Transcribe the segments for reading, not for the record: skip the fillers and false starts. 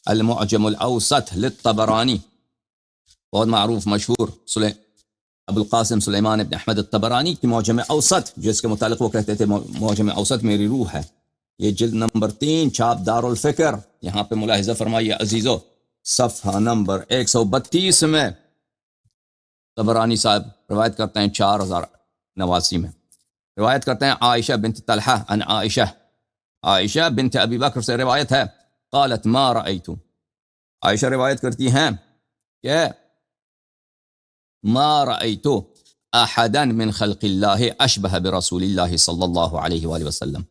المعجم الاوسط للطبرانی، بہت معروف مشہور ابو القاسم سلیمان ابن احمد الطبرانی کی معجم اوسط، جس کے متعلق وہ کہتے تھے معجم اوسط میری روح ہے. یہ جلد نمبر 3 چھاپ دار الفکر. یہاں پہ ملاحظہ فرمائیے عزیزو، صفحہ نمبر 132 میں طبرانی صاحب روایت کرتے ہیں 4089 میں، روایت کرتے ہیں عائشہ بنت طلحہ عن عائشہ بنت ابی بکر سے روایت ہے، قالت ما رأیت، عائشہ روایت کرتی ہیں کہ ما رأیت احدا من خلق اللہ اشبہ برسول اللہ صلی اللہ علیہ وآلہ وسلم،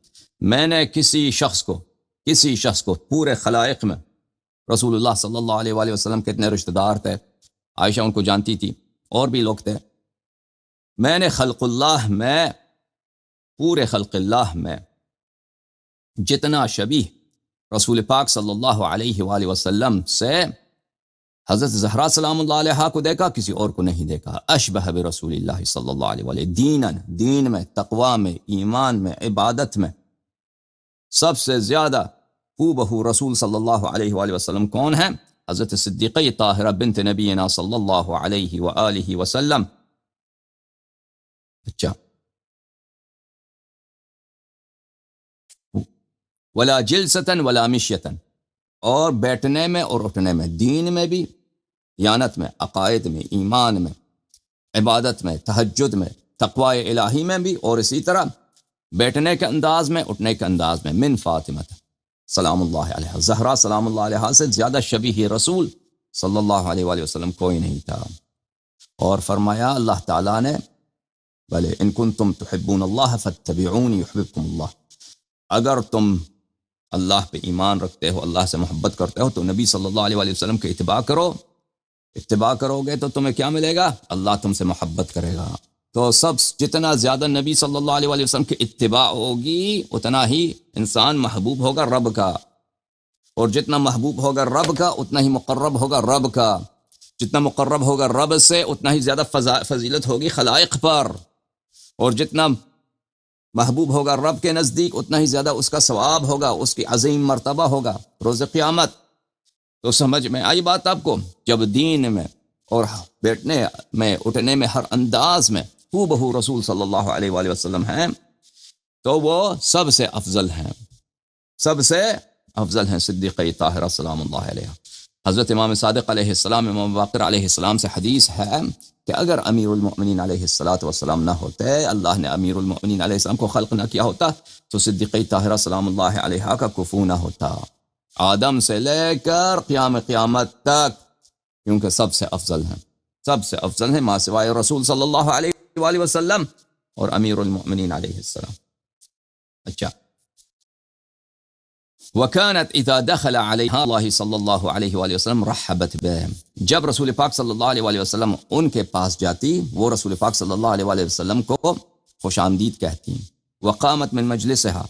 میں نے کسی شخص کو پورے خلائق میں، رسول اللہ صلی اللہ علیہ وآلہ وسلم کے اتنے رشتہ دار تھے، عائشہ ان کو جانتی تھی، اور بھی لوگ تھے، میں نے پورے خلق اللہ میں جتنا شبیہ رسول پاک صلی اللہ علیہ وآلہ وسلم سے حضرت زہرا سلام اللہ علیہا کو دیکھا، کسی اور کو نہیں دیکھا. اشبہ برسول اللہ صلی اللہ علیہ وآلہ، دین میں، تقوی میں، ایمان میں، عبادت میں سب سے زیادہ ہو بہو رسول صلی اللہ علیہ وآلہ وسلم کون ہیں؟ حضرت صدیقہ طاہرہ بنت نبینا صلی اللہ علیہ وآلہ وسلم. اچھا، ولا جلسة ولا مشیة، اور بیٹھنے میں اور اٹھنے میں، دین میں بھی، دیانت میں، عقائد میں، ایمان میں، عبادت میں، تہجد میں، تقوی الہی میں بھی، اور اسی طرح بیٹھنے کے انداز میں، اٹھنے کے انداز میں. من فاطمہ سلام اللہ علیہ، زہرا سلام اللہ علیہ سے زیادہ شبیہ رسول صلی اللہ علیہ وآلہ وسلم کوئی نہیں تھا. اور فرمایا اللہ تعالیٰ نے، بلے ان کنتم تحبون اللہ فاتبعونی یحببکم اللہ، اگر تم اللہ پہ ایمان رکھتے ہو، اللہ سے محبت کرتے ہو، تو نبی صلی اللہ علیہ وآلہ وسلم کی اتباع کرو گے تو تمہیں کیا ملے گا؟ اللہ تم سے محبت کرے گا. تو جتنا زیادہ نبی صلی اللہ علیہ وآلہ وسلم کی اتباع ہوگی، اتنا ہی انسان محبوب ہوگا رب کا، اور جتنا محبوب ہوگا رب کا اتنا ہی مقرب ہوگا رب کا، جتنا مقرب ہوگا رب سے اتنا ہی زیادہ فضیلت ہوگی خلائق پر، اور جتنا محبوب ہوگا رب کے نزدیک اتنا ہی زیادہ اس کا ثواب ہوگا، اس کی عظیم مرتبہ ہوگا روز قیامت. تو سمجھ میں آئی بات آپ کو؟ جب دین میں اور بیٹھنے میں، اٹھنے میں، ہر انداز میں ہو بہو رسول صلی اللہ علیہ وآلہ وسلم ہیں، تو وہ سب سے افضل ہیں صدیقہ طاہرہ سلام اللہ علیہ. حضرت امام صادق علیہ السلام، امام باقر علیہ السلام سے حدیث ہے کہ اگر امیر المؤمنین علیہ السلام نہ ہوتے، اللہ نے امیر المؤمنین علیہ السلام کو خلق نہ کیا ہوتا، تو صدیقہ طاہرہ سلام اللہ علیہ کا کفو نہ ہوتا، آدم سے لے کر قیامت تک، کیونکہ سب سے افضل ہیں ما سوائے رسول صلی اللہ علیہ وآلہ وسلم اور امیر المؤمنین علیہ السلام. اچھا، وَكَانَتْ إِذَا دَخَلَ عَلَيْهَا اللَّهِ صلی اللہ علیہ وآلہ وسلم رحبت بهم، جب رسول پاک صلی اللہ علیہ وآلہ وسلم ان کے پاس جاتی، وہ رسول پاک صلی اللہ علیہ وآلہ وسلم کو خوش آمدید کہتی. وقامت من مجلسها،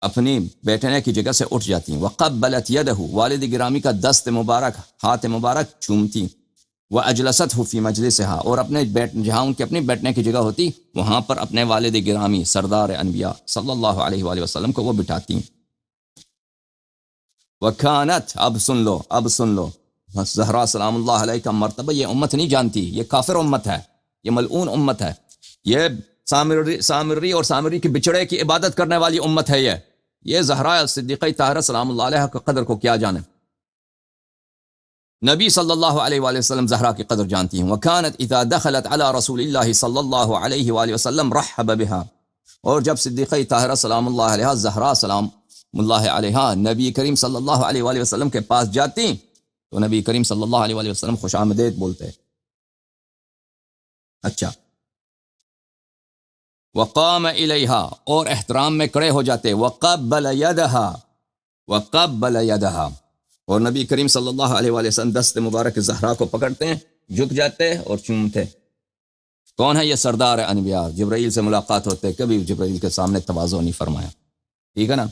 اپنی بیٹھنے کی جگہ سے اٹھ جاتی ہیں. وقبلت يده، والد گرامی کا دست مبارک، ہاتھ مبارک چومتی. واجلسته في مجلسها، اور جہاں ان کے اپنی بیٹھنے کی جگہ ہوتی وہاں پر اپنے والد گرامی سردار انبیاء صلی اللہ علیہ وآلہ وسلم کو وہ بٹھاتی. وکانت، اب سن لو زہرا سلام اللہ علیہ کا مرتبہ یہ امت نہیں جانتی، یہ کافر امت ہے، یہ ملعون امت ہے، یہ سامری اور سامری کے بچڑے کی عبادت کرنے والی امت ہے. یہ زہرا صدیقہ طاہرہ سلام اللہ علیہ کا قدر کو کیا جانے، نبی صلی اللہ علیہ وآلہ وسلم زہرا کی قدر جانتی ہیں. وکانت اذا دخلت علی رسول اللہ صلی اللہ علیہ وآلہ وسلم رحب بها، اور جب صدیقہ طاہرہ سلام اللہ علیہ زہرا سلام اللہ علیہ نبی کریم صلی اللہ علیہ وآلہ وسلم کے پاس جاتی تو نبی کریم صلی اللہ علیہ وآلہ وسلم خوش آمدید بولتے. اچھا، وقام الیہا، اور احترام میں کھڑے ہو جاتے. وقبل یدہا، اور نبی کریم صلی اللہ علیہ وآلہ وسلم دست مبارک زہرا کو پکڑتے ہیں، جھک جاتے اور چومتے. کون ہے یہ؟ سردار انبیاء. جبرائیل سے ملاقات ہوتے، کبھی جبرائیل کے سامنے تواضع نہیں فرمایا، ٹھیک ہے نا.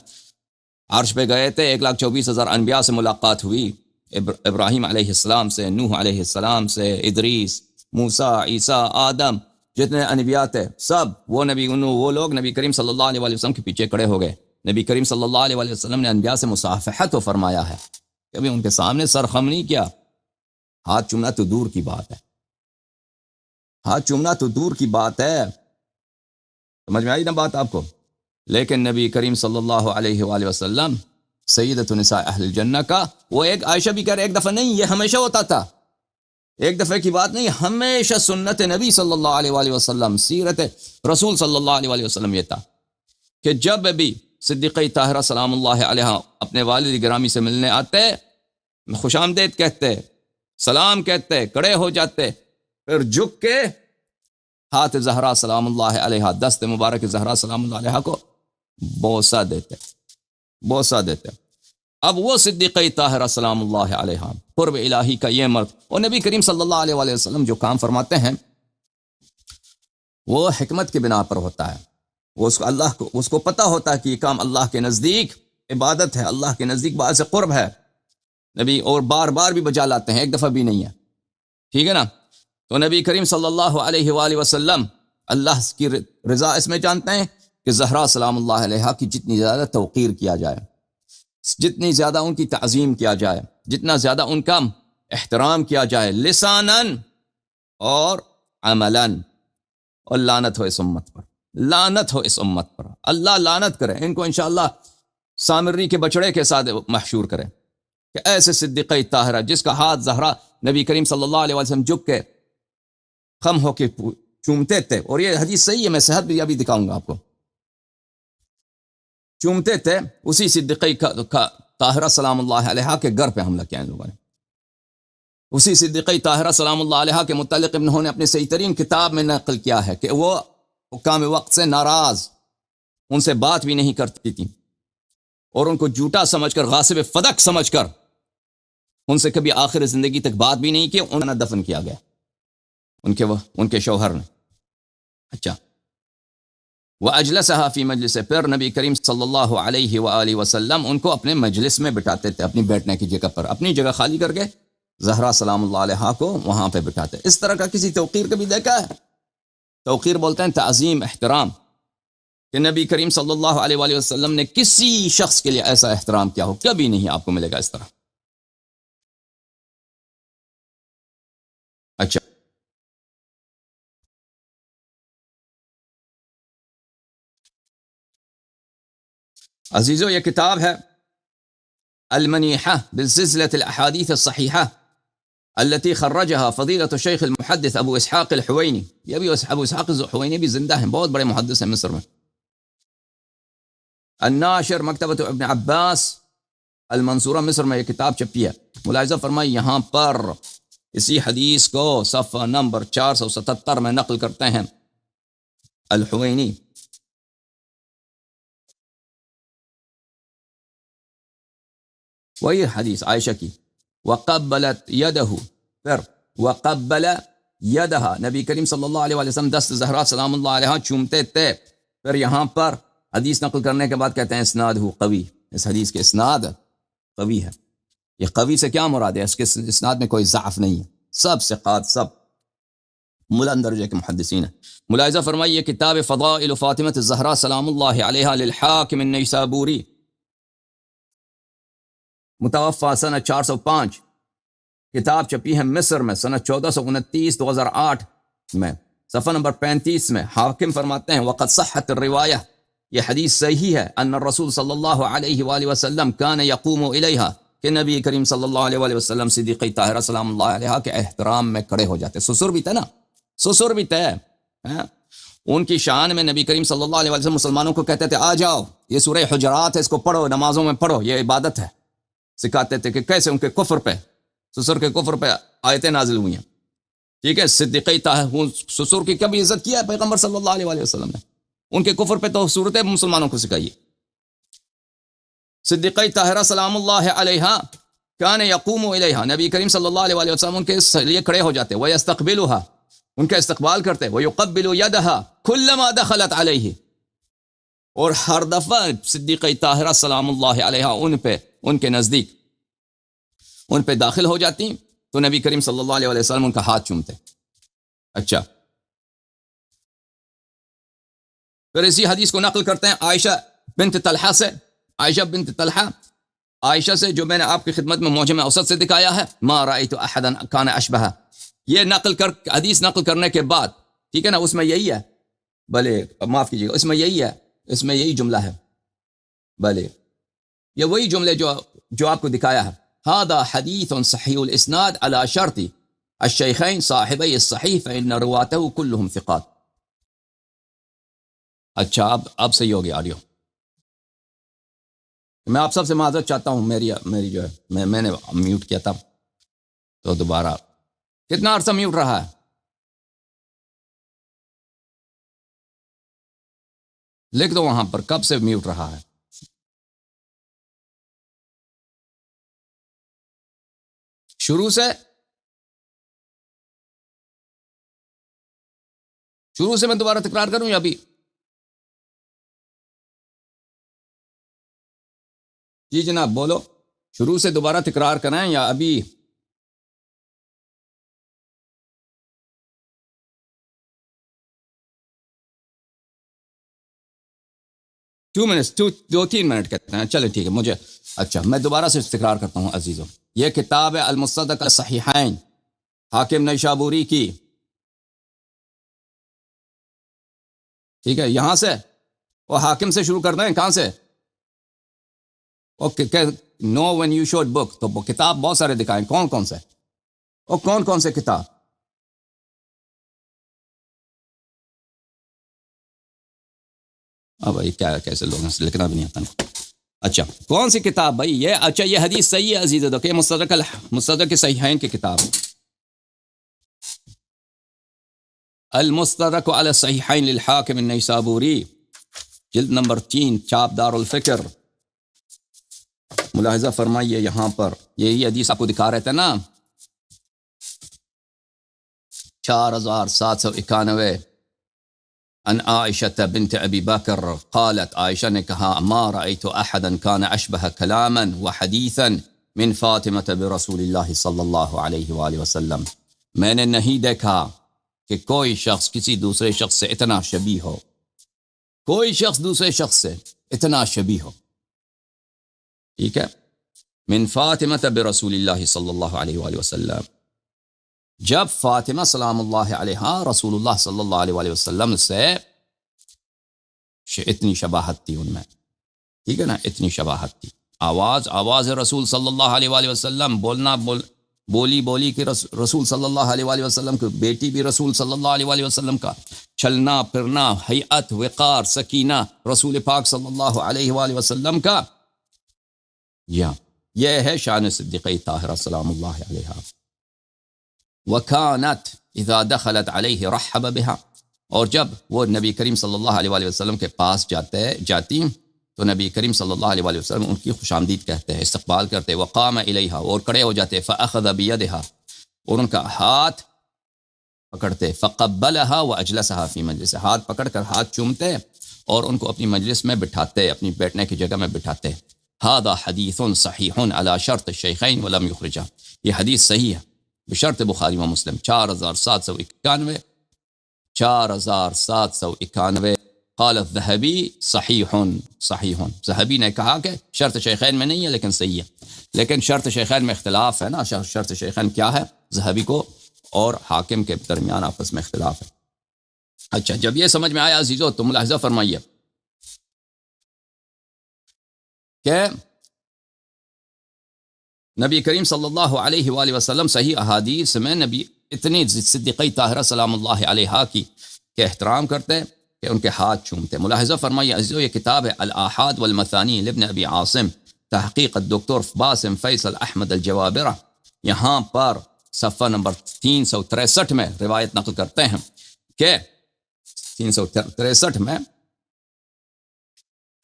عرش پہ گئے تھے، 1,24,000 انبیاء سے ملاقات ہوئی، ابراہیم علیہ السلام سے، نوح علیہ السلام سے، ادریس، موسیٰ، عیسیٰ، آدم، جتنے انبیاء تھے سب وہ لوگ نبی کریم صلی اللہ علیہ وسلم کے پیچھے کھڑے ہو گئے. نبی کریم صلی اللہ علیہ وسلم نے انبیاء سے مصافحت و فرمایا ہے کبھی ان کے سامنے سر خم نہیں کیا. ہاتھ چومنا تو دور کی بات ہے، ہاتھ چومنا تو دور کی بات ہے. سمجھ میں آئی نا بات آپ کو؟ لیکن نبی کریم صلی اللہ علیہ وآلہ وسلم سیدۃ نساء اہل الجنہ کا، وہ ایک عائشہ بھی کہہ رہے ایک دفعہ نہیں، یہ ہمیشہ ہوتا تھا، ایک دفعہ کی بات نہیں، ہمیشہ سنت نبی صلی اللہ علیہ وآلہ وسلم، سیرت رسول صلی اللہ علیہ وآلہ وسلم یہ تھا کہ جب بھی صدیقہ طاہرہ سلام اللہ علیہا اپنے والد گرامی سے ملنے آتے، خوش آمدید کہتے، سلام کہتے، کھڑے ہو جاتے، پھر جھک کے ہاتھ زہرا سلام اللہ علیہا، دست مبارک زہرا سلام اللہ علیہا کو بوسہ دیتے، بوسہ دیتے. اب وہ صدیقہ طاہرہ سلام اللہ علیہا، قرب الہی کا یہ مرد، اور نبی کریم صلی اللہ علیہ وآلہ وسلم جو کام فرماتے ہیں وہ حکمت کی بنا پر ہوتا ہے، وہ اس کو پتہ ہوتا ہے کہ یہ کام اللہ کے نزدیک عبادت ہے، اللہ کے نزدیک باعث قرب ہے. نبی اور بار بار بھی بجا لاتے ہیں، ایک دفعہ بھی نہیں ہے، ٹھیک ہے نا. تو نبی کریم صلی اللہ علیہ وآلہ وسلم اللہ کی رضا اس میں جانتے ہیں کہ زہرا سلام اللہ علیہا کی جتنی زیادہ توقیر کیا جائے، جتنی زیادہ ان کی تعظیم کیا جائے، جتنا زیادہ ان کا احترام کیا جائے، لساناً اور عملاً. اور لعنت ہو اس امت پر، لعنت ہو اس امت پر، اللہ لعنت کرے ان کو، انشاءاللہ سامری کے بچڑے کے ساتھ محشور کرے کہ ایسے صدیقہ طاہرہ جس کا ہاتھ زہرا نبی کریم صلی اللہ علیہ وسلم جھک کے خم ہو کے چومتے تھے. اور یہ حدیث صحیح ہے، میں صحت بھی ابھی دکھاؤں گا آپ کو. چومتے تھے، اسی صدیقہ طاہرہ سلام اللہ علیہا کے گھر پہ حملہ کیا ان لوگوں نے. اسی صدیقہ طاہرہ سلام اللہ علیہا کے متعلق انہوں نے اپنے صحیح ترین کتاب میں نقل کیا ہے کہ وہ حکام وقت سے ناراض، ان سے بات بھی نہیں کرتی تھی، اور ان کو جھوٹا سمجھ کر، غاصب فدق سمجھ کر ان سے کبھی آخر زندگی تک بات بھی نہیں کی. انہیں دفن کیا گیا ان کے شوہر نے. اچھا، وَأَجْلَسَهَا فِي مَجْلِسِ، پھر نبی کریم صلی اللہ علیہ وآلہ وسلم ان کو اپنے مجلس میں بٹھاتے تھے، اپنی بیٹھنے کی جگہ پر، اپنی جگہ خالی کر کے زہرا سلام اللہ علیہا کو وہاں پہ بٹھاتے. اس طرح کا کسی توقیر کبھی دیکھا ہے؟ توقیر بولتے ہیں تعظیم، احترام، کہ نبی کریم صلی اللہ علیہ وآلہ وسلم نے کسی شخص کے لیے ایسا احترام کیا ہو، کبھی نہیں آپ کو ملے گا اس طرح. اچھا، عزیزو، یہ کتاب ہے المنیحہ بزلزلة الاحادیث الصحیحہ التي خرجها فضیلۃ الشیخ المحدث ابو اسحاق الحوینی. یہ بھی ابو اسحاق الحوینی بھی زندہ ہیں، بہت بڑے محدث ہیں مصر میں. الناشر مکتبۃ ابن عباس المنصورہ، مصر میں یہ کتاب چھپی ہے. ملاحظہ فرمائی یہاں پر اسی حدیث کو صفحہ نمبر 477 میں نقل کرتے ہیں الحوینی. وہی حدیث عائشہ کی، وقبلت یدہ، پھر وقبل یدہ، نبی کریم صلی اللہ علیہ وسلم دست زہرا سلام اللہ علیہ چومتے تھے. پھر یہاں پر حدیث نقل کرنے کے بعد کہتے ہیں اسناد ہو قوی، اس حدیث کے اسناد قوی ہے. یہ قوی سے کیا مراد ہے؟ اس کے اسناد میں کوئی ضعف نہیں ہے، سب ثقات، سب بلند درجے کے محدثین ہیں. ملاحظہ فرمائیے کتاب فضائل فاطمہ الزہرا سلام اللہ علیہا للحاکم النیسابوری، متوفا سنہ 405، کتاب چھپی ہے مصر میں سنہ 1429 2008 میں، صفحہ نمبر 35 میں. حاکم فرماتے ہیں وقد صحت الروایہ، یہ حدیث صحیح ہے، ان الرسول صلی اللہ علیہ وآلہ وسلم کان یقوم الیہا، کہ نبی کریم صلی اللہ علیہ وآلہ وسلم صدیقہ طاہرہ سلام اللہ علیہ کے احترام میں کھڑے ہو جاتے. سسر بھی تھے نا، سسر بھی تھے. ان کی شان میں نبی کریم صلی اللہ علیہ وسلم مسلمانوں کو کہتے تھے آ جاؤ، یہ سورہ حجرات ہے، اس کو پڑھو، نمازوں میں پڑھو، یہ عبادت ہے. سکھاتے تھے کہ کیسے ان کے کفر پہ، سسر کے کفر پہ آیتیں نازل ہوئی ہیں. ٹھیک ہے، صدیقہ طاہرہ سسر کی کبھی عزت کیا ہے پیغمبر صلی اللہ علیہ وسلم نے؟ ان کے کفر پہ تو صورتیں مسلمانوں کو سکھائیے. صدیقہ طاہرہ سلام اللہ علیہا کان یقوم الیہا، نبی کریم صلی اللہ علیہ وسلم ان کے لیے کھڑے ہو جاتے، ویستقبلها، ان کا استقبال کرتے، ویقبل یدها کلما دخلت علیہ، اور ہر دفعہ صدیقہ طاہرہ سلام اللہ علیہا ان پہ، ان کے نزدیک، ان پہ داخل ہو جاتی تو نبی کریم صلی اللہ علیہ وسلم ان کا ہاتھ چومتے. اچھا، پھر اسی حدیث کو نقل کرتے ہیں عائشہ بنت طلحہ سے. عائشہ بنت طلحہ عائشہ سے جو میں نے آپ کی خدمت میں معجم اوسط سے دکھایا ہے، ما رأیت احدا کان اشبہ، یہ حدیث نقل کرنے کے بعد، ٹھیک ہے نا، اس میں یہی ہے، بھلے معاف کیجیے گا، اس میں یہی ہے، اس میں یہی جملہ ہے، بھلے یہ وہی جملے جو آپ کو دکھایا ہے، هذا حدیث صحیح الاسناد على شرط الشیخین صاحبی الصحیح فإن رواته كلهم ثقات۔ اچھا اب صحیح ہو گیا آڈیو۔ میں آپ سب سے معذرت چاہتا ہوں، میری جو ہے میں نے میوٹ کیا تھا، تو دوبارہ کتنا عرصہ میوٹ رہا ہے؟ لکھ دو وہاں پر کب سے میوٹ رہا ہے۔ شروع سے میں دوبارہ تکرار کروں یا ابھی؟ جی جناب بولو، شروع سے دوبارہ تکرار کریں یا ابھی؟ 2 منٹ 2-3 منٹ کہتے ہیں، چلے ٹھیک ہے مجھے۔ اچھا میں دوبارہ سے تکرار کرتا ہوں عزیزوں، یہ کتاب ہے المصدق الصحیحین حاکم نیشابوری کی، ٹھیک ہے، یہاں سے وہ حاکم سے شروع کرتے ہیں، کہاں سے؟ نو وین یو شوڈ بک، تو وہ کتاب بہت سارے دکھائیں، کون کون سے؟ وہ کون سے کتاب؟ بھائی کیا کیسے لوگوں سے لکھنا بھی نہیں آتا۔ اچھا کون سی کتاب بھائی یہ؟ اچھا یہ حدیث صحیح ہے عزیز، کہ مصدق صحیحین کی کتاب، المستدرک علی الصحیحین للحاکم النیسابوری، جلد نمبر 3، چاپ دار الفکر۔ ملاحظہ فرمائیے یہاں پر یہی حدیث آپ کو دکھا رہے تھے نا، 4791، ان عائشہ بنت ابی بکر قالت، عائشہ نے کہا، ما رأیت احدا کان اشبہ کلاما وحدیثا من فاطمہ برسول اللہ صلی اللہ علیہ وآلہ وسلم، میں نے نہیں دیکھا کہ کوئی شخص کسی دوسرے شخص سے اتنا شبیہ ہو، کوئی شخص دوسرے شخص سے اتنا شبیہ ہو، ٹھیک ہے، من فاطمہ برسول اللہ صلی اللہ علیہ وآلہ وسلم، جب فاطمہ سلام اللہ علیہا رسول اللہ صلی اللہ علیہ وآلہ وسلم سے اتنی شباہت تھی ان میں، ٹھیک ہے نا، اتنی شباہت تھی، آواز رسول صلی اللہ علیہ وآلہ وسلم، بولی کہ رسول صلی اللہ علیہ وآلہ وسلم کی بیٹی بھی رسول صلی اللہ علیہ وآلہ وسلم کا، چلنا پھرنا، ہیئت، وقار، سکینہ رسول پاک صلی اللہ علیہ وآلہ وسلم کا، یہ ہے شان صدیقہ طاہرہ سلام اللہ علیہا۔ وَكَانَتْ اِذَا دَخَلَتْ عَلَيْهِ رَحَّبَ بِهَا، اور جب وہ نبی کریم صلی اللہ علیہ وآلہ وسلم کے پاس جاتی تو نبی کریم صلی اللہ علیہ وآلہ وسلم ان کی خوش آمدید کہتے ہیں، استقبال کرتے، وقام الیہا، اور کھڑے ہو جاتے، فاخذ بیدہا، اور ان کا ہاتھ پکڑتے، فقبلہا واجلسہا فی مجلس، ہاتھ پکڑ کر ہاتھ چومتے اور ان کو اپنی مجلس میں بٹھاتے، اپنی بیٹھنے کی جگہ میں بٹھاتے۔ ھذا حدیث صحیح علی شرط الشیخین ولم یخرجہ، یہ حدیث صحیح ہے بشرط بخاری و مسلم، 4791، قال الذهبی صحیح، ذہبی نے کہا کہ شرط شیخین میں نہیں ہے لیکن صحیح ہے، لیکن شرط شیخین میں اختلاف ہے نا، شرط شیخین کیا ہے، ذہبی کو اور حاکم کے درمیان آپس میں اختلاف ہے۔ اچھا جب یہ سمجھ میں آیا عزیزو تو ملاحظہ فرمائیے کہ نبی کریم صلی اللہ علیہ وآلہ وسلم صحیح احادیث میں نبی اتنی صدیقہ طاہرہ سلام اللہ علیہا کی کہ احترام کرتے کہ ان کے ہاتھ چومتے۔ ملاحظہ فرمائیے عزیزو، یہ کتاب ہے الآحاد والمثانی لابن ابی عاصم، تحقیق الدکتور باسم فیصل احمد الجوابرہ، یہاں پر صفحہ نمبر 363 میں روایت نقل کرتے ہیں کہ 363 میں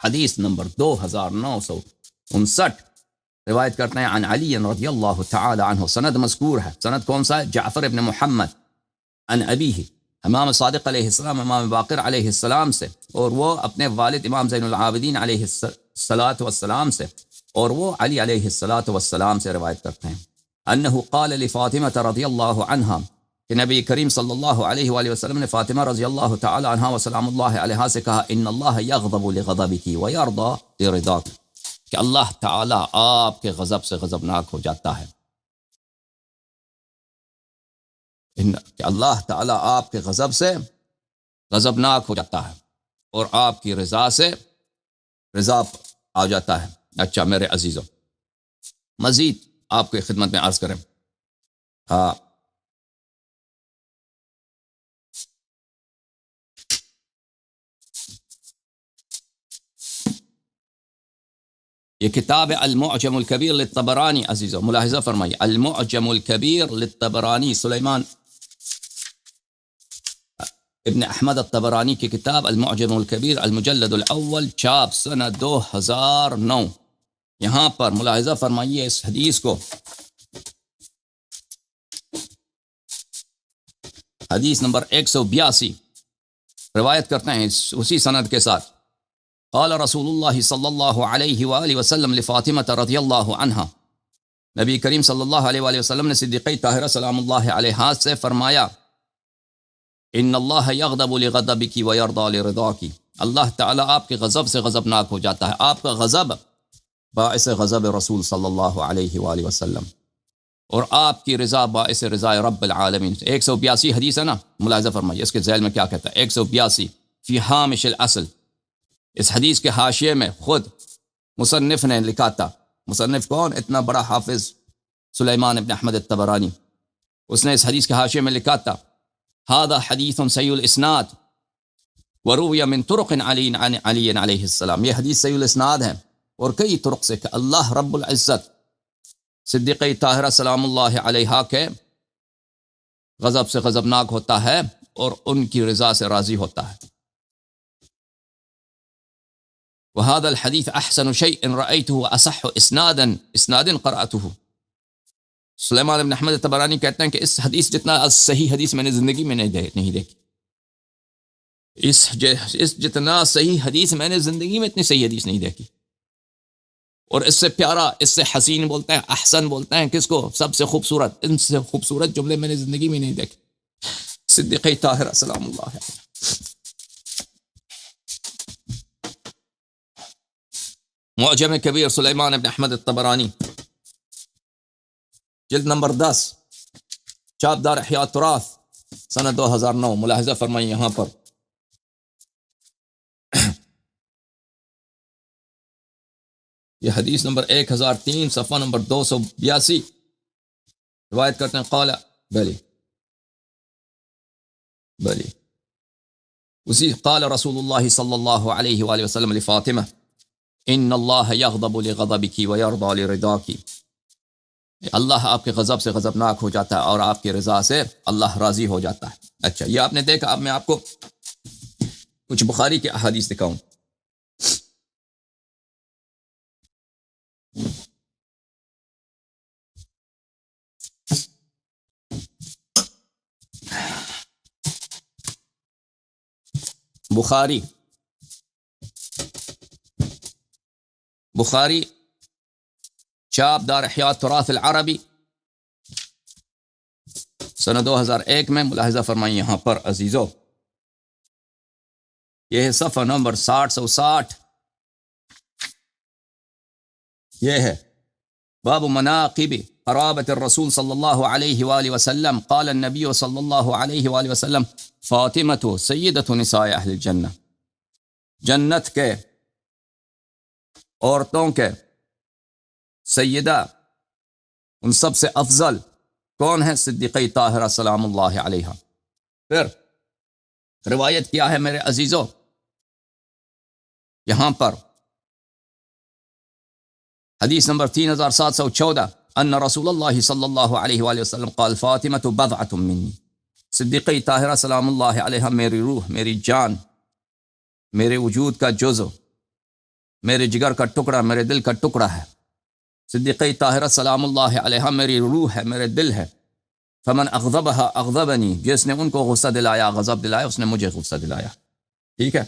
حدیث نمبر 2959 روایت کرتے ہیں، عن علی رضی اللہ تعالی عنہ، سند مذکور ہے، سند کون سا ہے؟ جعفر ابن محمد، عن ابیہ، امام صادق علیہ السلام، امام باقر علیہ السلام سے، اور وہ اپنے والد امام زین العابدین علیہ السلام سے، اور وہ علی علیہ السلام سے روایت کرتے ہیں، انہ قال لفاطمہ رضی اللہ عنہا، کہ نبی کریم صلی اللہ علیہ وآلہ وسلم نے فاطمہ رضی اللہ تعالی عنہ وسلام اللہ علیہا سے کہا، ان اللہ یغضب لغضبک ویرضی لرضاک، کہ اللہ تعالیٰ آپ کے غضب سے غضبناک ہو جاتا ہے، کہ اللہ تعالیٰ آپ کے غضب سے غضبناک ہو جاتا ہے اور آپ کی رضا سے رضا آ جاتا ہے۔ اچھا میرے عزیزوں، مزید آپ کی خدمت میں عرض کریں، ہاں یہ کتاب المعجم الکبیر للطبرانی، عزیزو ملاحظہ فرمائیے، المعجم الکبیر للطبرانی، سلیمان ابن احمد الطبرانی کی کتاب المعجم الکبیر، المجلد الاول، چھاپ سنہ 2009۔ یہاں پر ملاحظہ فرمائیے اس حدیث کو، حدیث نمبر 182 روایت کرتے ہیں اسی سند کے ساتھ، قال رسول اللہ صلی اللہ علیہ وآلہ وسلم لفاطمہ رضی اللہ عنہا، نبی کریم صلی اللہ علیہ وآلہ وسلم نے صدیقہ طاہرہ سلام اللہ علیہا سے فرمایا، ان اللہ یغضب لغضبک ویرضی لرضاک، اللہ تعالیٰ آپ کے غضب سے غضبناک ہو جاتا ہے، آپ کا غضب باعث غضب رسول صلی اللہ علیہ وآلہ وسلم، اور آپ کی رضا باعث رضا رب العالمین۔ 182 حدیث ہے نا، ملاحظہ فرمائیے اس کے ذیل میں کیا کہتا ہے، 182 فی ہامش الاصل، اس حدیث کے حاشیے میں خود مصنف نے لکھا تھا، مصنف کون؟ اتنا بڑا حافظ سلیمان ابن احمد الطبرانی، اس نے اس حدیث کے حاشیے میں لکھا تھا، هذا حدیث صحیح الاسناد وروی من طرق علی علیہ السلام، یہ حدیث صحیح الاسناد ہے اور کئی طرق سے کہ اللہ رب العزت صدیقہ طاہرہ سلام اللہ علیہا کے غضب سے غضبناک ہوتا ہے اور ان کی رضا سے راضی ہوتا ہے۔ وهذا الحديث احسن شيء رأيته واصح اسناد قرأته، سلیمان بن احمد طبرانی کہتے ہیں کہ اس حدیث جتنا صحیح حدیث میں نے زندگی میں نہیں دیکھی، اس جتنا صحیح حدیث میں نے زندگی میں اتنی صحیح حدیث نہیں دیکھی، اور اس سے پیارا، اس سے حسین بولتے ہیں، احسن بولتے ہیں کس کو؟ سب سے خوبصورت، ان سے خوبصورت جملے میں نے زندگی میں نہیں دیکھے۔ صدیقہ طاہرہ سلام اللہ علیہ، معجم کبیر سلیمان بن احمد الطبرانی، جلد نمبر 10، چاپ دار احیاء تراث، سنہ 2009۔ ملاحظہ فرمائیں یہاں پر یہ حدیث نمبر 1003، صفحہ نمبر 282، روایت کرتے ہیں قال بلی اسی قال رسول اللہ صلی اللہ علیہ وآلہ وسلم لفاطمہ، ان اللہ یغضب لغضبک ویرضی لرضاک، اللہ آپ کے غضب سے غضبناک ہو جاتا ہے اور آپ کی رضا سے اللہ راضی ہو جاتا ہے۔ اچھا یہ آپ نے دیکھا، اب میں آپ کو کچھ بخاری کے احادیث دکھاؤں۔ بخاری چاپ دار احیاء تراث العربی، سنہ 2001 میں، ملاحظہ فرمائیں یہاں پر عزیزو، یہ ہے صفحہ نمبر 60 یہ ہے باب مناقب قرابت الرسول صلی اللہ علیہ وآلہ وسلم، قال النبی صلی اللہ علیہ وآلہ وسلم فاطمۃ سیدۃ نساء اہل الجنہ، جنت کے عورتوں کے سیدہ، ان سب سے افضل کون ہے؟ صدیقہ طاہرہ سلام اللہ علیہا۔ پھر روایت کیا ہے میرے عزیزو، یہاں پر حدیث نمبر 3714، ان رسول اللہ صلی اللہ علیہ وآلہ وسلم قال فاطمۃ بضعۃ منی، صدیقہ طاہرہ سلام اللہ علیہا میری روح، میری جان، میرے وجود کا جزو، میرے جگر کا ٹکڑا، میرے دل کا ٹکڑا ہے۔ صدیقہ طاہرہ سلام اللہ علیہا میری روح ہے، میرے دل ہے۔ فمن اغضبها اغضبنی، جس نے ان کو غصہ دلایا، غضب دلایا، اس نے مجھے غصہ دلایا۔ ٹھیک ہے،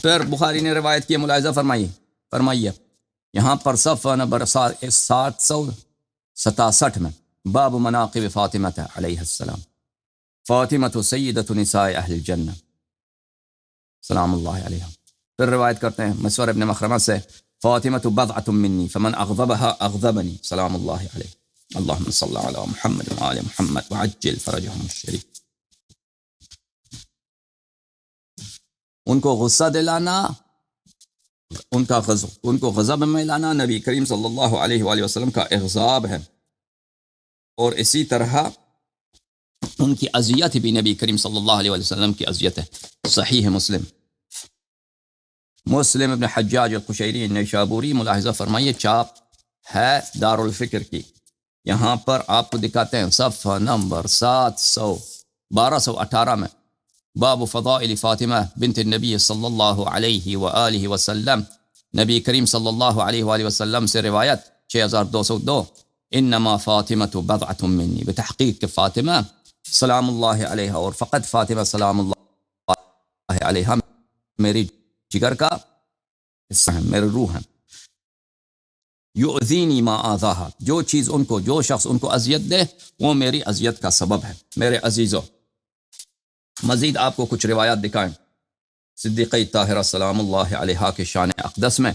پھر بخاری نے روایت کی، ملاحظہ فرمائیے یہاں پر صفحہ نمبر 767 میں باب مناقب فاطمہ علیہ السلام، فاطمہ سیدۃ نساء اہل الجنہ سلام اللہ علیہا۔ پھر روایت کرتے ہیں مسور ابن مخرمہ سے، فاطمہ بضعۃ منی فمن اغضبها اغضبنی سلام اللہ علیہ، اللہم صل علی محمد وآل محمد وعجل فرجهم الشریف۔ ان کو غصہ دلانا، ان کو غضب میں لانا نبی کریم صلی اللہ علیہ وآلہ وسلم کا اغضاب ہے، اور اسی طرح ان کی اذیت بھی نبی کریم صلی اللہ علیہ وآلہ وسلم کی اذیت ہے۔ صحیح مسلم ابن حجاج القشیری نیشابوری، ملاحظہ فرمائیے چاپ ہے دارالفکر کی، یہاں پر آپ کو دکھاتے ہیں صفحہ نمبر 1218 میں باب فضائل فاطمہ بنت النبی صلی اللہ علیہ وآلہ وسلم، نبی کریم صلی اللہ علیہ وآلہ وسلم سے روایت 6202، انما فاطمہ بضعۃ منی، بتحقیق کہ فاطمہ سلام اللہ علیہ اور فقط فاطمہ سلام اللہ علیہ میری جگر کا حصہ ہے، میرے روح ہے۔ یؤذینی ما آذاہا، جو شخص ان کو اذیت دے وہ میری اذیت کا سبب ہے۔ میرے عزیزو، مزید آپ کو کچھ روایات دکھائیں صدیقہ طاہرہ سلام اللہ علیہا کے شان اقدس میں۔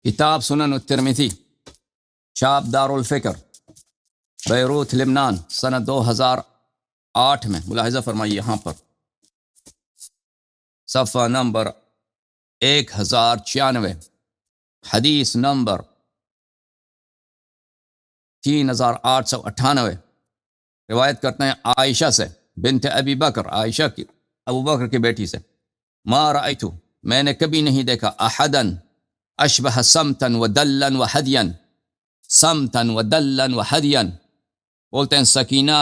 کتاب سنن الترمذی، چاپ دارالفکر، بیروت لبنان، سنہ 2008 میں، ملاحظہ فرمائیے یہاں پر صفحہ نمبر 1096، حدیث نمبر 3898، روایت کرتے ہیں عائشہ سے، بنت ابی بکر، عائشہ کی ابو بکر کی بیٹی سے، ما رأیتو، میں نے کبھی نہیں دیکھا، احدن اشبہ سمتا ودلا وحدیا، سمتا ودلا وحدیا، بولتے ہیں سکینہ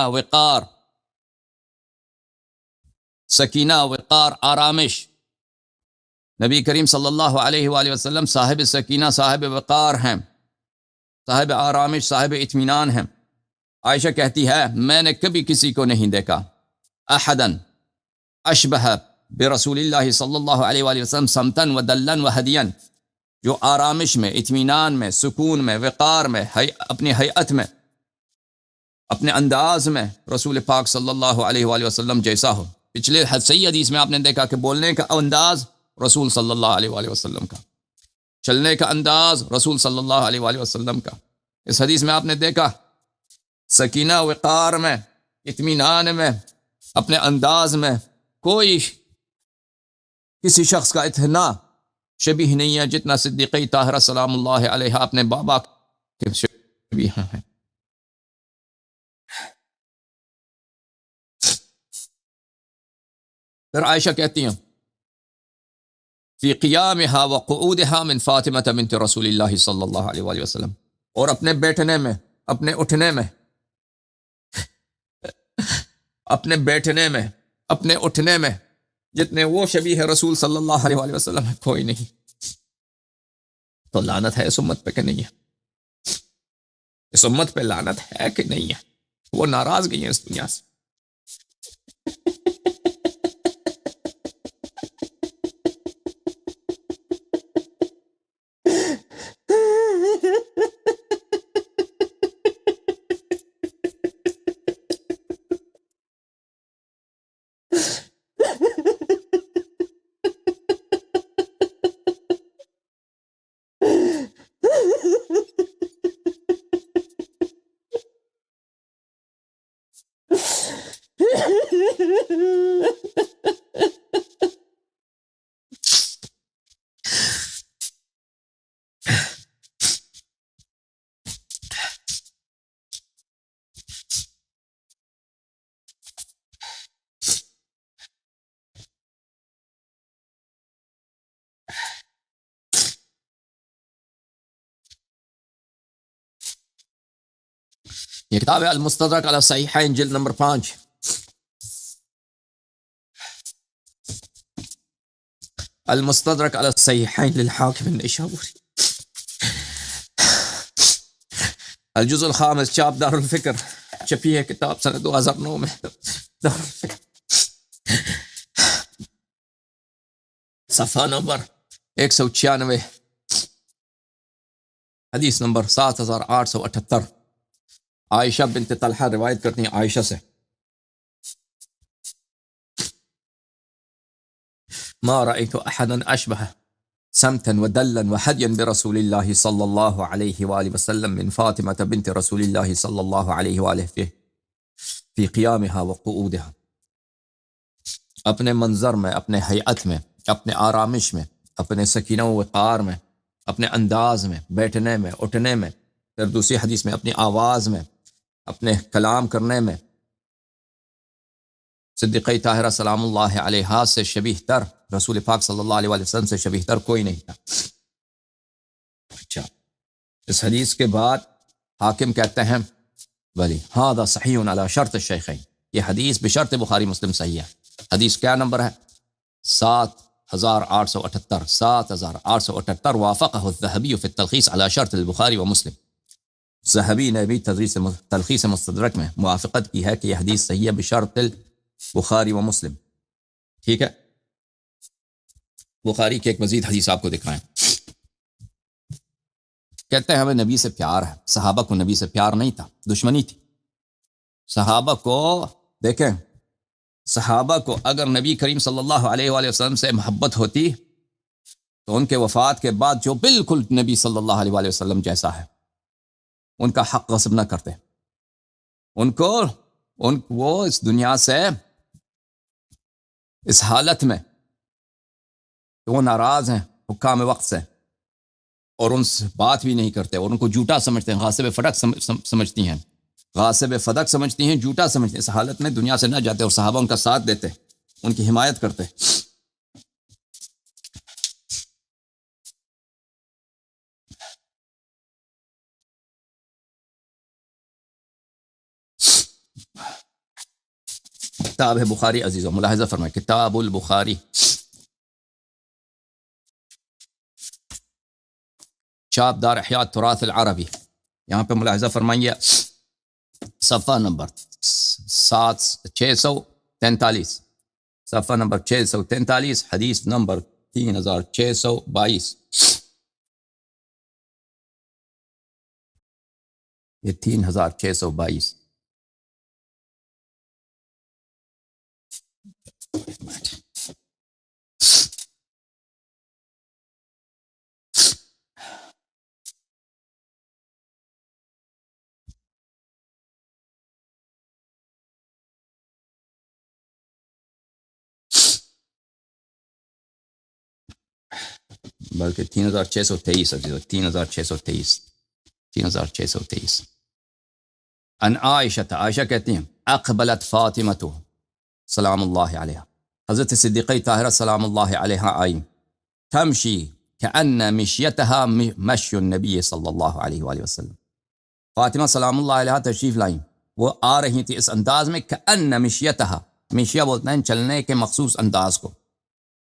وقار آرامش، نبی کریم صلی اللہ علیہ وآلہ وسلم صاحب سکینہ، صاحب وقار ہیں، صاحب آرامش، صاحب اطمینان ہیں۔ عائشہ کہتی ہے میں نے کبھی کسی کو نہیں دیکھا احدن اشبہ برسول اللہ صلی اللہ علیہ وآلہ وسلم سمتا ودلا وحدیا، جو آرامش میں، اطمینان میں، سکون میں، وقار میں، اپنی حیات میں، اپنے انداز میں رسول پاک صلی اللہ علیہ وآلہ وسلم جیسا ہو۔ پچھلے صحیح حدیث میں آپ نے دیکھا کہ بولنے کا انداز رسول صلی اللہ علیہ وآلہ وسلم کا، چلنے کا انداز رسول صلی اللہ علیہ وآلہ وسلم کا۔ اس حدیث میں آپ نے دیکھا سکینہ وقار میں، اطمینان میں، اپنے انداز میں کوئی کسی شخص کا اتنا شبیہ نہیں ہے جتنا صدیقہ طاہرہ سلام اللہ علیہ اپنے بابا کے شبیہ ہے۔ پھر عائشہ کہتی ہیں فی قیامها وقعودها من فاطمہ بنت رسول اللہ صلی اللہ علیہ وآلہ وسلم، اور اپنے بیٹھنے میں، اپنے اٹھنے میں، اپنے بیٹھنے میں، اپنے اٹھنے میں جتنے وہ شبیہ رسول صلی اللہ علیہ وآلہ وسلم ہے کوئی نہیں۔ تو لعنت ہے اس امت پہ کہ نہیں ہے؟ اس امت پہ لعنت ہے کہ نہیں ہے؟ وہ ناراض گئی ہیں اس دنیا سے۔ یہ کتاب ہے المستدرک علی الصحیحین جلد نمبر 5. المستدرک علی الصحیحین للحاکم النیسابوری، الجزء الخامس، چاپ دار الفکر، چھپی ہے کتاب سنہ 2009 میں دار الفکر، صفحہ نمبر 196، حدیث نمبر 7878. عائشہ بنت طلحہ روایت کرتی ہیں عائشہ سے، ما رأيت احدا اشبه سمتا ودلا وهديا برسول الله صلى الله عليه وآله وسلم من فاطمة بنت رسول الله صلى الله عليه وآله في قيامها وقعودها. اپنے منظر میں، اپنے حیات میں، اپنے آرامش میں، اپنے سکینہ و وقار میں، اپنے انداز میں، بیٹھنے میں، اٹھنے میں، پھر دوسری حدیث میں اپنی آواز میں، اپنے کلام کرنے میں، صدیقہ طاہرہ سلام اللہ علیہا سے شبیہ تر، رسول پاک صلی اللہ علیہ وآلہ وسلم سے شبیہ تر کوئی نہیں تھا. اچھا، اس حدیث کے بعد حاکم کہتے ہیں ولی ھذا صحیح علی شرط الشیخین، یہ حدیث بشرط بخاری مسلم صحیح ہے. حدیث کیا نمبر ہے؟ 7878. 7878 وافقہ الذہبی فی التلخیص علی شرط البخاری و مسلم. ذہبی نے بھی تلخیص مستدرک میں موافقت کی ہے کہ یہ حدیث صحیح ہے بشرط البخاری و مسلم. ٹھیک ہے، بخاری کی ایک مزید حدیث آپ کو دکھائیں. کہتے ہیں ہمیں نبی سے پیار ہے. صحابہ کو نبی سے پیار نہیں تھا، دشمنی تھی. صحابہ کو دیکھیں، صحابہ کو اگر نبی کریم صلی اللہ علیہ وآلہ وسلم سے محبت ہوتی تو ان کے وفات کے بعد جو بالکل نبی صلی اللہ علیہ وآلہ وسلم جیسا ہے ان کا حق غصب نہ کرتے. وہ اس دنیا سے اس حالت میں وہ ناراض ہیں حکام وقت سے اور ان سے بات بھی نہیں کرتے اور ان کو جھوٹا سمجھتے ہیں، غاصب فدق سمجھتی ہیں، غاصب فدق سمجھتی ہیں، جھوٹا سمجھتے ہیں. اس حالت میں دنیا سے نہ جاتے اور صحابہ ان کا ساتھ دیتے، ان کی حمایت کرتے. کتاب ہے بخاری عزیزو، ملاحظہ فرمائیں، کتاب البخاری، چاپ دار احیاء التراث العربی. یہاں پہ ملاحظہ فرمائیے صفحہ نمبر 643، صفحہ نمبر 643، حدیث نمبر 3622. یہ 3622. بلکہ 3623 عزیزو، 3623. ان عائشہ کہتی ہیں اقبلت فاطمہ سلام اللہ علیہ، حضرت صدیقہ طاہرہ سلام اللہ علیہ آئیں، تمشی کأن مشیتها مشی النبی صلی اللہ علیہ وآلہ وسلم. فاطمہ سلام اللہ علیہ تشریف لائیں، وہ آ رہی تھی اس انداز میں کأن مشیتها، مشیہ بولتے ہیں چلنے کے مخصوص انداز کو.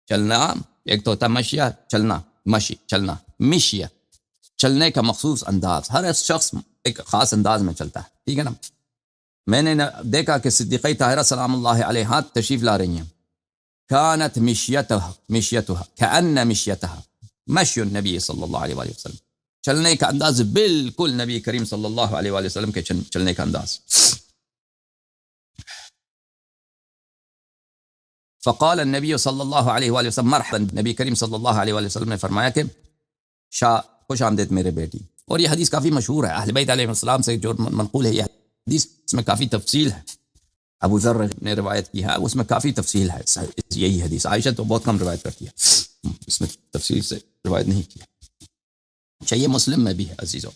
چلنا ایک تو ہوتا ہے مشیہ، چلنا، مشی چلنا، مشیہ چلنے کا مخصوص انداز. ہر شخص ایک خاص انداز میں چلتا ہے، ٹھیک ہے نا. میں نے دیکھا کہ صدیقہ طاہرہ سلام اللہ علیہ تشریف لا رہی ہیں. کانت مشیتها کأن مشیتها مشی النبی صلی اللہ علیہ وآلہ وسلم، چلنے کا انداز بالکل نبی کریم صلی اللہ علیہ وآلہ وسلم کے چلنے کا انداز. فقال النبی صلی اللہ علیہ وآلہ وسلم مرحبا، نبی کریم صلی اللہ علیہ وآلہ وسلم نے فرمایا کہ خوش آمدید میرے بیٹی. اور یہ حدیث کافی مشہور ہے، اہل بیت علیہ السلام سے جو منقول ہے یہ حدیث، اس میں کافی تفصیل ہے. ابو ذر نے روایت کی ہے، اس میں کافی تفصیل ہے. یہی حدیث عائشہ تو بہت کم روایت کرتی ہے، اس میں تفصیل سے روایت نہیں کی ہے. اچھا، یہ مسلم میں بھی ہے عزیزو،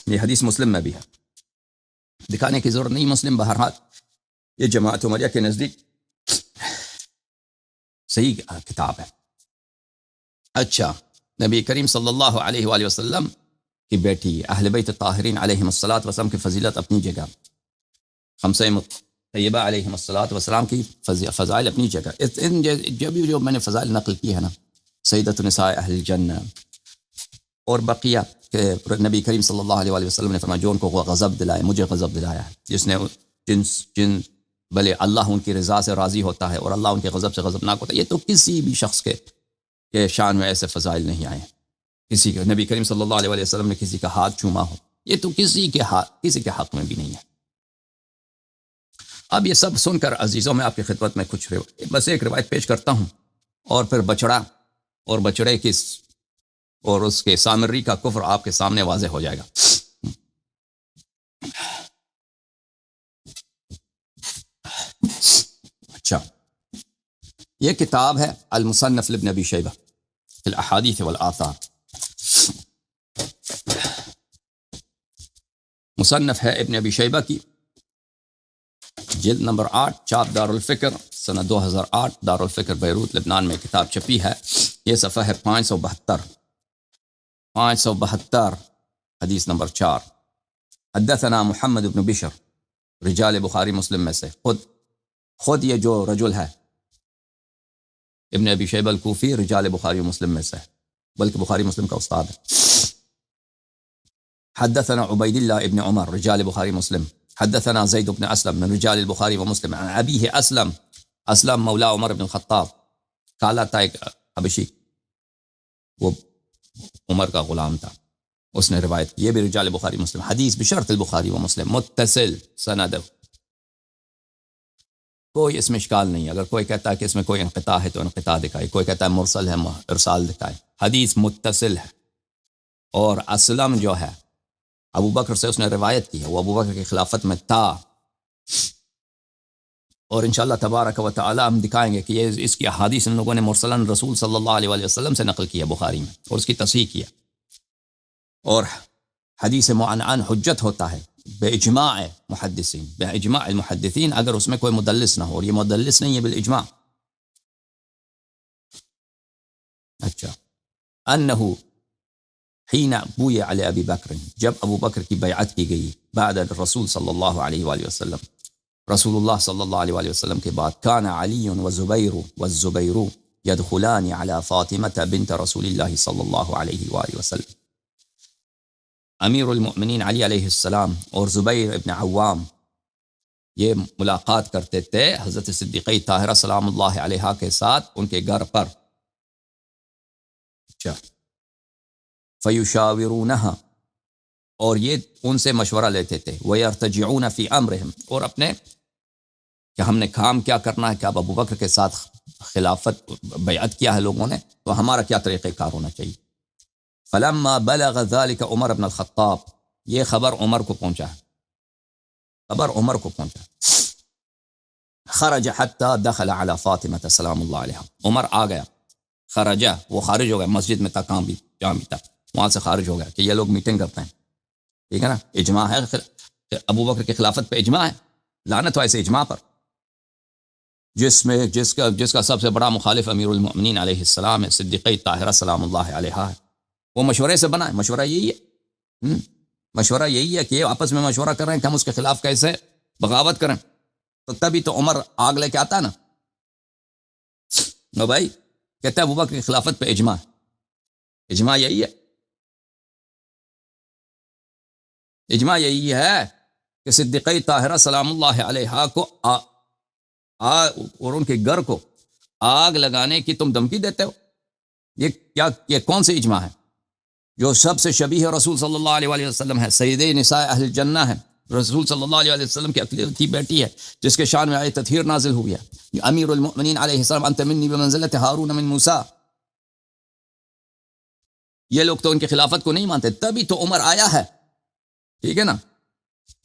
یہ حدیث مسلم میں بھی ہے، دکھانے کی ضرورت نہیں. مسلم بہرحال یہ جماعت عمریہ کے نزدیک صحیح کتاب ہے. اچھا، نبی کریم صلی اللہ علیہ وآلہ وسلم کی بیٹی اہل بیت طاہرین علیہم الصلاۃ والسلام کی فضیلت اپنی جگہ، خمسہ طیبہ علیہم الصلاۃ والسلام کی فضائل اپنی جگہ. ان جو میں نے فضائل نقل کی ہے نا، سیدۃ نساء اہل الجنہ اور بقیہ، کہ نبی کریم صلی اللہ علیہ وآلہ وسلم نے فرمایا جو ان کو غضب دلائے، مجھے غضب دلایا ہے، جس نے جن بھلے اللہ ان کی رضا سے راضی ہوتا ہے اور اللہ ان کے غضب سے غضبناک ہوتا ہے. یہ تو کسی بھی شخص کے شان میں ایسے فضائل نہیں آئے ہیں. کسی کے نبی کریم صلی اللہ علیہ وآلہ وسلم نے کسی کا ہاتھ چوما ہو، یہ تو کسی کے حق میں بھی نہیں ہے. اب یہ سب سن کر عزیزوں میں آپ کی خدمت میں بس ایک روایت پیش کرتا ہوں، اور پھر بچڑا اور بچڑے کی اور اس کے سامری کا کفر آپ کے سامنے واضح ہو جائے گا. اچھا، یہ کتاب ہے المصنف لابن ابی شیبہ فی الاحادیث والآثار. مصنف ہے ابن ابی شیبہ کی، جلد نمبر 8، چاپ دار الفکر، سنہ 2008، دار الفکر بیروت لبنان میں کتاب چھپی ہے. یہ صفحہ ہے 572، حدیث نمبر 4. حدثنا محمد بن بشر، رجال بخاری مسلم میں سے. خود یہ جو رجل ہے ابن ابی شیبہ الکوفی رجال بخاری مسلم میں سے، بلکہ بخاری مسلم کا استاد ہے. حدثنا عبید اللہ ابن عمر، رجال بخاری مسلم. حدثنا زید بن اسلم من رجال البخاری ومسلم عن ابیہ اسلم مولا عمر بن الخطاب. کالا تھا ایک حبشی، وہ عمر کا غلام تھا، اس نے روایت کی. یہ بھی رجال بخاری مسلم. حدیث بشرط البخاری ومسلم، متصل سند، کوئی اس میں اشکال نہیں. اگر کوئی کہتا ہے کہ اس میں کوئی انقطاع ہے تو انقطاع دکھائے، کوئی کہتا ہے مرسل ہے ارسال دکھائے. حدیث متصل ہے. اور اسلم جو ہے ابو بکر سے اس نے روایت کی ہے، وہ ابو بکر کی خلافت میں تھا. اور انشاءاللہ تبارک و تعالی ہم دکھائیں گے کہ یہ اس کی احادیث ان لوگوں نے مرسلاً رسول صلی اللہ علیہ وآلہ وسلم سے نقل کیا بخاری میں، اور اس کی تصحیح کیا. اور حدیث معنعن حجت ہوتا ہے باجماع محدثین، باجماع المحدثین، اگر اس میں کوئی مدلس نہ ہو، اور یہ مدلس نہیں ہے بالاجماع. اچھا، انہ حین بوی علی ابی بکر، جب ابو بکر کی بیعت کی گئی بعد الرسول صلی اللہ علیہ وآلہ وسلم، رسول اللہ صلی اللہ علیہ وآلہ وسلم کے بعد، کان علی والزبیر یدخلان علی فاطمہ بنت رسول اللہ صلی اللہ علیہ وآلہ وسلم. امیر المؤمنین علی علیہ السلام اور زبیر ابن عوام یہ ملاقات کرتے تھے حضرت صدیقہ طاہرہ سلام اللہ علیہا کے ساتھ ان کے گھر پر. اچھا، فیشاورونہا، اور یہ ان سے مشورہ لیتے تھے. ویرتجعون فی امرہم، اور اپنے کہ ہم نے کام کیا کرنا ہے، کہ اب ابو بکر کے ساتھ خلافت بیعت کیا ہے لوگوں نے، تو ہمارا کیا طریقہ کار ہونا چاہیے. فلما بلغ ذلك عمر بن الخطاب، یہ خبر عمر کو پہنچا ہے، خبر عمر کو پہنچا. خرج حتى دخل على فاطمة سلام اللہ علیہ، عمر آ گیا، خرجہ وہ خارج ہو گیا، مسجد میں تھا، جہاں بھی تھا وہاں سے خارج ہو گیا کہ یہ لوگ میٹنگ کرتے ہیں. ٹھیک ہے نا، اجماع ہے، ابو بکر کی خلافت پہ اجماع ہے. لعنت ہو ایسے اجماع پر، جس کا سب سے بڑا مخالف امیر المؤمنین علیہ السلام ہے، صدیقہ طاہرہ سلام اللہ علیہا ہے. وہ مشورے سے بنا ہے. مشورہ یہی ہے، مشورہ یہی ہے کہ یہ آپس میں مشورہ کر رہے ہیں کہ ہم اس کے خلاف کیسے بغاوت کریں. تو تبھی تو عمر آگ لے کے آتا نا. نو بھائی کہتا ہے ابو بکر کی خلافت پہ اجماع، اجماع یہی ہے، اجماع یہی ہے کہ صدیقہ طاہرہ سلام اللہ علیہا کو اور ان کے گھر کو آگ لگانے کی تم دھمکی دیتے ہو. یہ کون سے اجماع ہے؟ جو سب سے شبیہ رسول صلی اللہ علیہ وآلہ وسلم ہے، سید نساء اہل الجنہ ہے، رسول صلی اللہ علیہ وسلم کی اقلیتی بیٹی ہے، جس کے شان میں آیت تطہیر نازل ہوئی ہے. امیر المؤمنین علیہ السلام، انت منی بمنزلت ہارون من موسیٰ. یہ لوگ تو ان کی خلافت کو نہیں مانتے. تبھی تو عمر آیا ہے، ٹھیک ہے نا،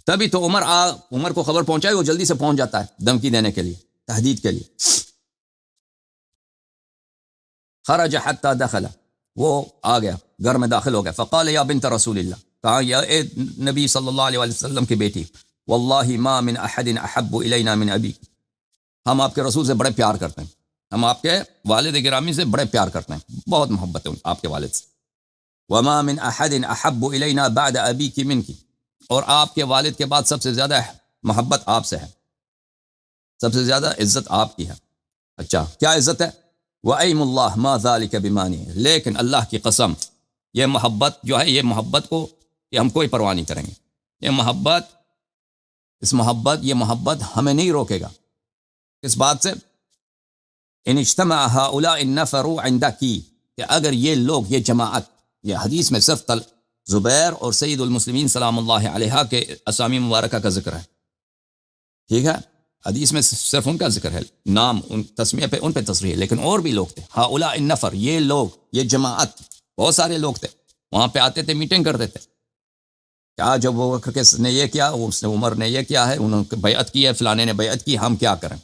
تبھی تو عمر کو خبر پہنچائی، وہ جلدی سے پہنچ جاتا ہے دھمکی دینے کے لیے، تہدید کے لیے. خرج حتی دخل، وہ آ گیا، گھر میں داخل ہو گیا. فقال یا بنت رسول اللہ، کہا یا اے نبی صلی اللہ علیہ وسلم کی بیٹی، واللہ ما من احد احب الینا من ابی، ہم آپ کے رسول سے بڑے پیار کرتے ہیں، ہم آپ کے والد گرامی سے بڑے پیار کرتے ہیں، بہت محبت ہے آپ کے والد سے. وما من احد احب الینا بعد ابیک منک، اور آپ کے والد کے بعد سب سے زیادہ محبت آپ سے ہے، سب سے زیادہ عزت آپ کی ہے۔ اچھا کیا عزت ہے؟ وَأَيْمُ اللَّهِ مَا ذَلِكَ بِمَانِعٍ، لیکن اللہ کی قسم یہ محبت جو ہے، یہ محبت کو یہ ہم کوئی پرواہ نہیں کریں گے، یہ محبت ہمیں نہیں روکے گا۔ کس بات سے؟ ان اجتمع هؤلاء النفر عندك، کہ اگر یہ لوگ، یہ جماعت، یہ حدیث میں صرف زبیر اور سید المسلمین سلام اللہ علیہ کے اسامی مبارکہ کا ذکر ہے، ٹھیک ہے، حدیث میں صرف ان کا ذکر ہے، نام ان تسمیہ پہ ان پہ تصریح ہے، لیکن اور بھی لوگ تھے۔ ہؤلاء النفر، یہ لوگ، یہ جماعت، بہت سارے لوگ تھے، وہاں پہ آتے تھے، میٹنگ کرتے تھے، کیا جب وہ کس نے یہ کیا، اس نے عمر نے یہ کیا ہے، انہوں نے بیعت کی ہے، فلانے نے بیعت کی، ہم کیا کریں؟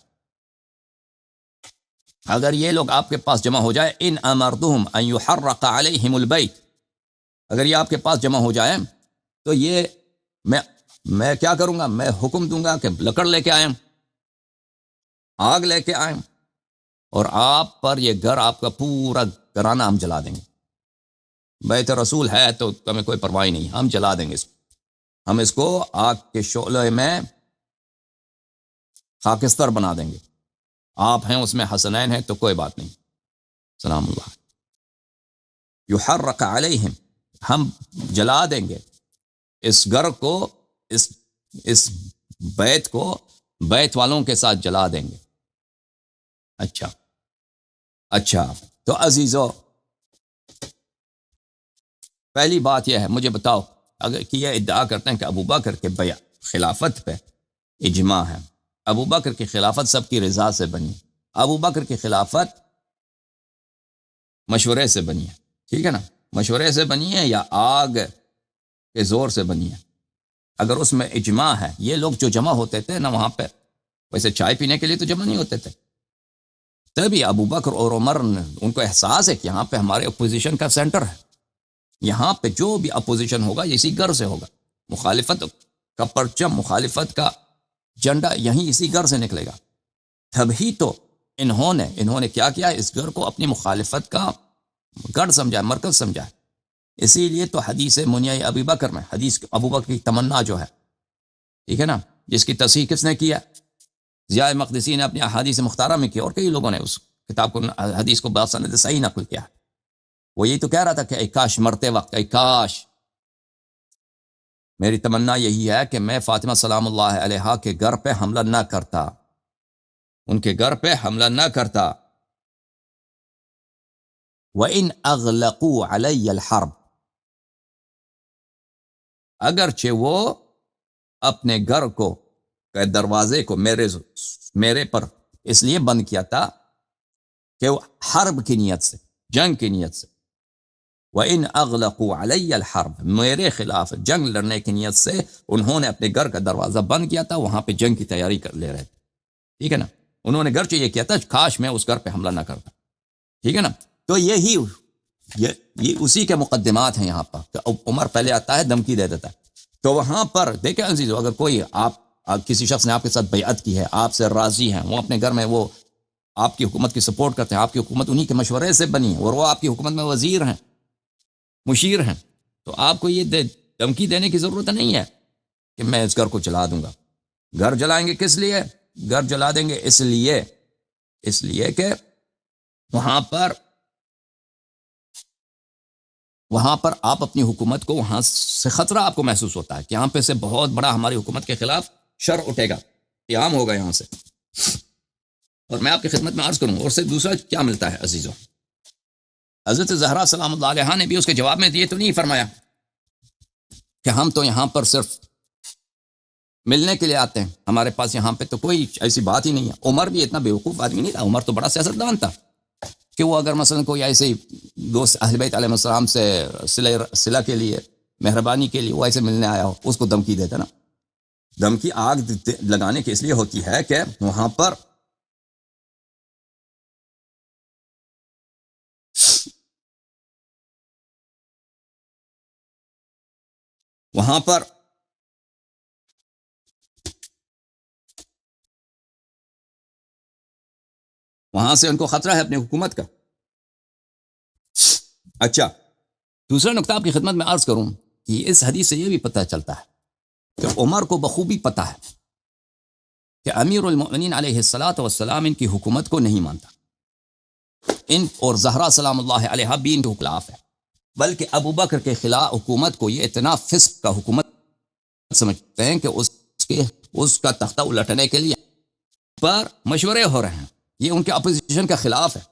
اگر یہ لوگ آپ کے پاس جمع ہو جائے، ان امرتهم ان يحرق عليهم البيت، اگر یہ آپ کے پاس جمع ہو جائے تو یہ میں کیا کروں گا؟ میں حکم دوں گا کہ لکڑ لے کے آئیں، آگ لے کے آئیں، اور آپ پر یہ گھر، آپ کا پورا گھرانہ ہم جلا دیں گے۔ بیت رسول ہے تو ہمیں کوئی پرواہ نہیں، ہم جلا دیں گے اس کو، ہم اس کو آگ کے شعلے میں خاکستر بنا دیں گے۔ آپ ہیں اس میں، حسنین ہیں تو کوئی بات نہیں، سلام اللہ۔ یحرق علیہم، ہم جلا دیں گے اس گھر کو، اس بیت کو بیت والوں کے ساتھ جلا دیں گے۔ اچھا تو عزیزو، پہلی بات یہ ہے، مجھے بتاؤ، اگر کہ یہ ادعا کرتے ہیں کہ ابو بکر کے خلافت پہ اجماع ہے، ابو بکر کی خلافت سب کی رضا سے بنی، ابو بکر کی خلافت مشورے سے بنی ہے، ٹھیک ہے نا، مشورے سے بنی ہے یا آگ کے زور سے بنی ہے؟ اگر اس میں اجماع ہے، یہ لوگ جو جمع ہوتے تھے نا وہاں پہ، ویسے چائے پینے کے لیے تو جمع نہیں ہوتے تھے، تبھی ابو بکر اور عمر نے، ان کو احساس ہے کہ یہاں پہ ہمارے اپوزیشن کا سینٹر ہے، یہاں پہ جو بھی اپوزیشن ہوگا اسی گھر سے ہوگا، مخالفت کا پرچم، مخالفت کا جھنڈا یہیں اسی گھر سے نکلے گا۔ تبھی تو انہوں نے کیا کیا، اس گھر کو اپنی مخالفت کا گڑھ سمجھا، مرکز سمجھا۔ اسی لیے تو حدیث منیع ابی بکر میں، حدیث ابو بکر کی تمنا جو ہے، ٹھیک ہے نا، جس کی تصحیح کس نے کیا؟ ضیاء مقدسی نے اپنی احادیث مختارہ میں کیا، اور کئی لوگوں نے اس کتاب کو، حدیث کو بسند صحیح نقل کیا۔ وہ یہی تو کہہ رہا تھا کہ اے کاش مرتے وقت، اے کاش، میری تمنا یہی ہے کہ میں فاطمہ سلام اللہ علیہا کے گھر پہ حملہ نہ کرتا، ان کے گھر پہ حملہ نہ کرتا۔ وَإِنْ أَغْلَقُوا عَلَيَّ الْحَرْبِ، اگرچہ وہ اپنے گھر کو، دروازے کو میرے پر اس لیے بند کیا تھا کہ وہ حرب کی نیت سے، جنگ کی نیت سے، وَإِنْ أَغْلَقُوا عَلَيَّ الْحَرْبِ، میرے خلاف جنگ لڑنے کی نیت سے انہوں نے اپنے گھر کا دروازہ بند کیا تھا، وہاں پہ جنگ کی تیاری کر لے رہے تھے، ٹھیک ہے نا، انہوں نے گھر یہ کیا تھا، کاش میں اس گھر پہ حملہ نہ کرتا، ٹھیک ہے نا۔ تو یہ اسی کے مقدمات ہیں یہاں پر، کہ عمر پہلے آتا ہے، دھمکی دے دیتا ہے۔ تو وہاں پر دیکھیں عزیزو، اگر کوئی کسی شخص نے آپ کے ساتھ بیعت کی ہے، آپ سے راضی ہیں، وہ اپنے گھر میں وہ آپ کی حکومت کی سپورٹ کرتے ہیں، آپ کی حکومت انہی کے مشورے سے بنی ہے، اور وہ آپ کی حکومت میں وزیر ہیں، مشیر ہیں، تو آپ کو یہ دھمکی دینے کی ضرورت نہیں ہے کہ میں اس گھر کو جلا دوں گا۔ گھر جلائیں گے کس لیے؟ گھر جلا دیں گے اس لیے کہ وہاں پر آپ اپنی حکومت کو، وہاں سے خطرہ آپ کو محسوس ہوتا ہے کہ یہاں پہ سے بہت بڑا ہماری حکومت کے خلاف شر اٹھے گا، قیام ہوگا یہاں سے۔ اور میں آپ کی خدمت میں عرض کروں، اور سے دوسرا کیا ملتا ہے عزیزوں، حضرت زہرا سلام اللہ علیہا نے بھی اس کے جواب میں یہ تو نہیں فرمایا کہ ہم تو یہاں پر صرف ملنے کے لیے آتے ہیں، ہمارے پاس یہاں پہ تو کوئی ایسی بات ہی نہیں ہے۔ عمر بھی اتنا بیوقوف آدمی نہیں تھا، عمر تو بڑا سیاستدان تھا کہ وہ اگر مثلا کوئی ایسے دوست اہل بیت علیہ السلام سے صلہ کے لیے، مہربانی کے لیے وہ ایسے ملنے آیا ہو، اس کو دھمکی دیتا نا۔ دھمکی آگ لگانے کی اس لیے ہوتی ہے کہ وہاں پر وہاں سے ان کو خطرہ ہے اپنی حکومت کا۔ اچھا، دوسرا نقطہ آپ کی خدمت میں عرض کروں کہ اس حدیث سے یہ بھی پتہ چلتا ہے کہ عمر کو بخوبی پتہ ہے کہ امیر المؤمنین علیہ الصلاۃ والسلام ان کی حکومت کو نہیں مانتا، ان اور زہرا سلام اللہ علیہا بھی ان کے خلاف ہے، بلکہ ابو بکر کے خلاف حکومت کو یہ اتنا فسق کا حکومت سمجھتے ہیں کہ اس کا تختہ الٹنے کے لیے پر مشورے ہو رہے ہیں، یہ ان کے اپوزیشن کے خلاف ہے۔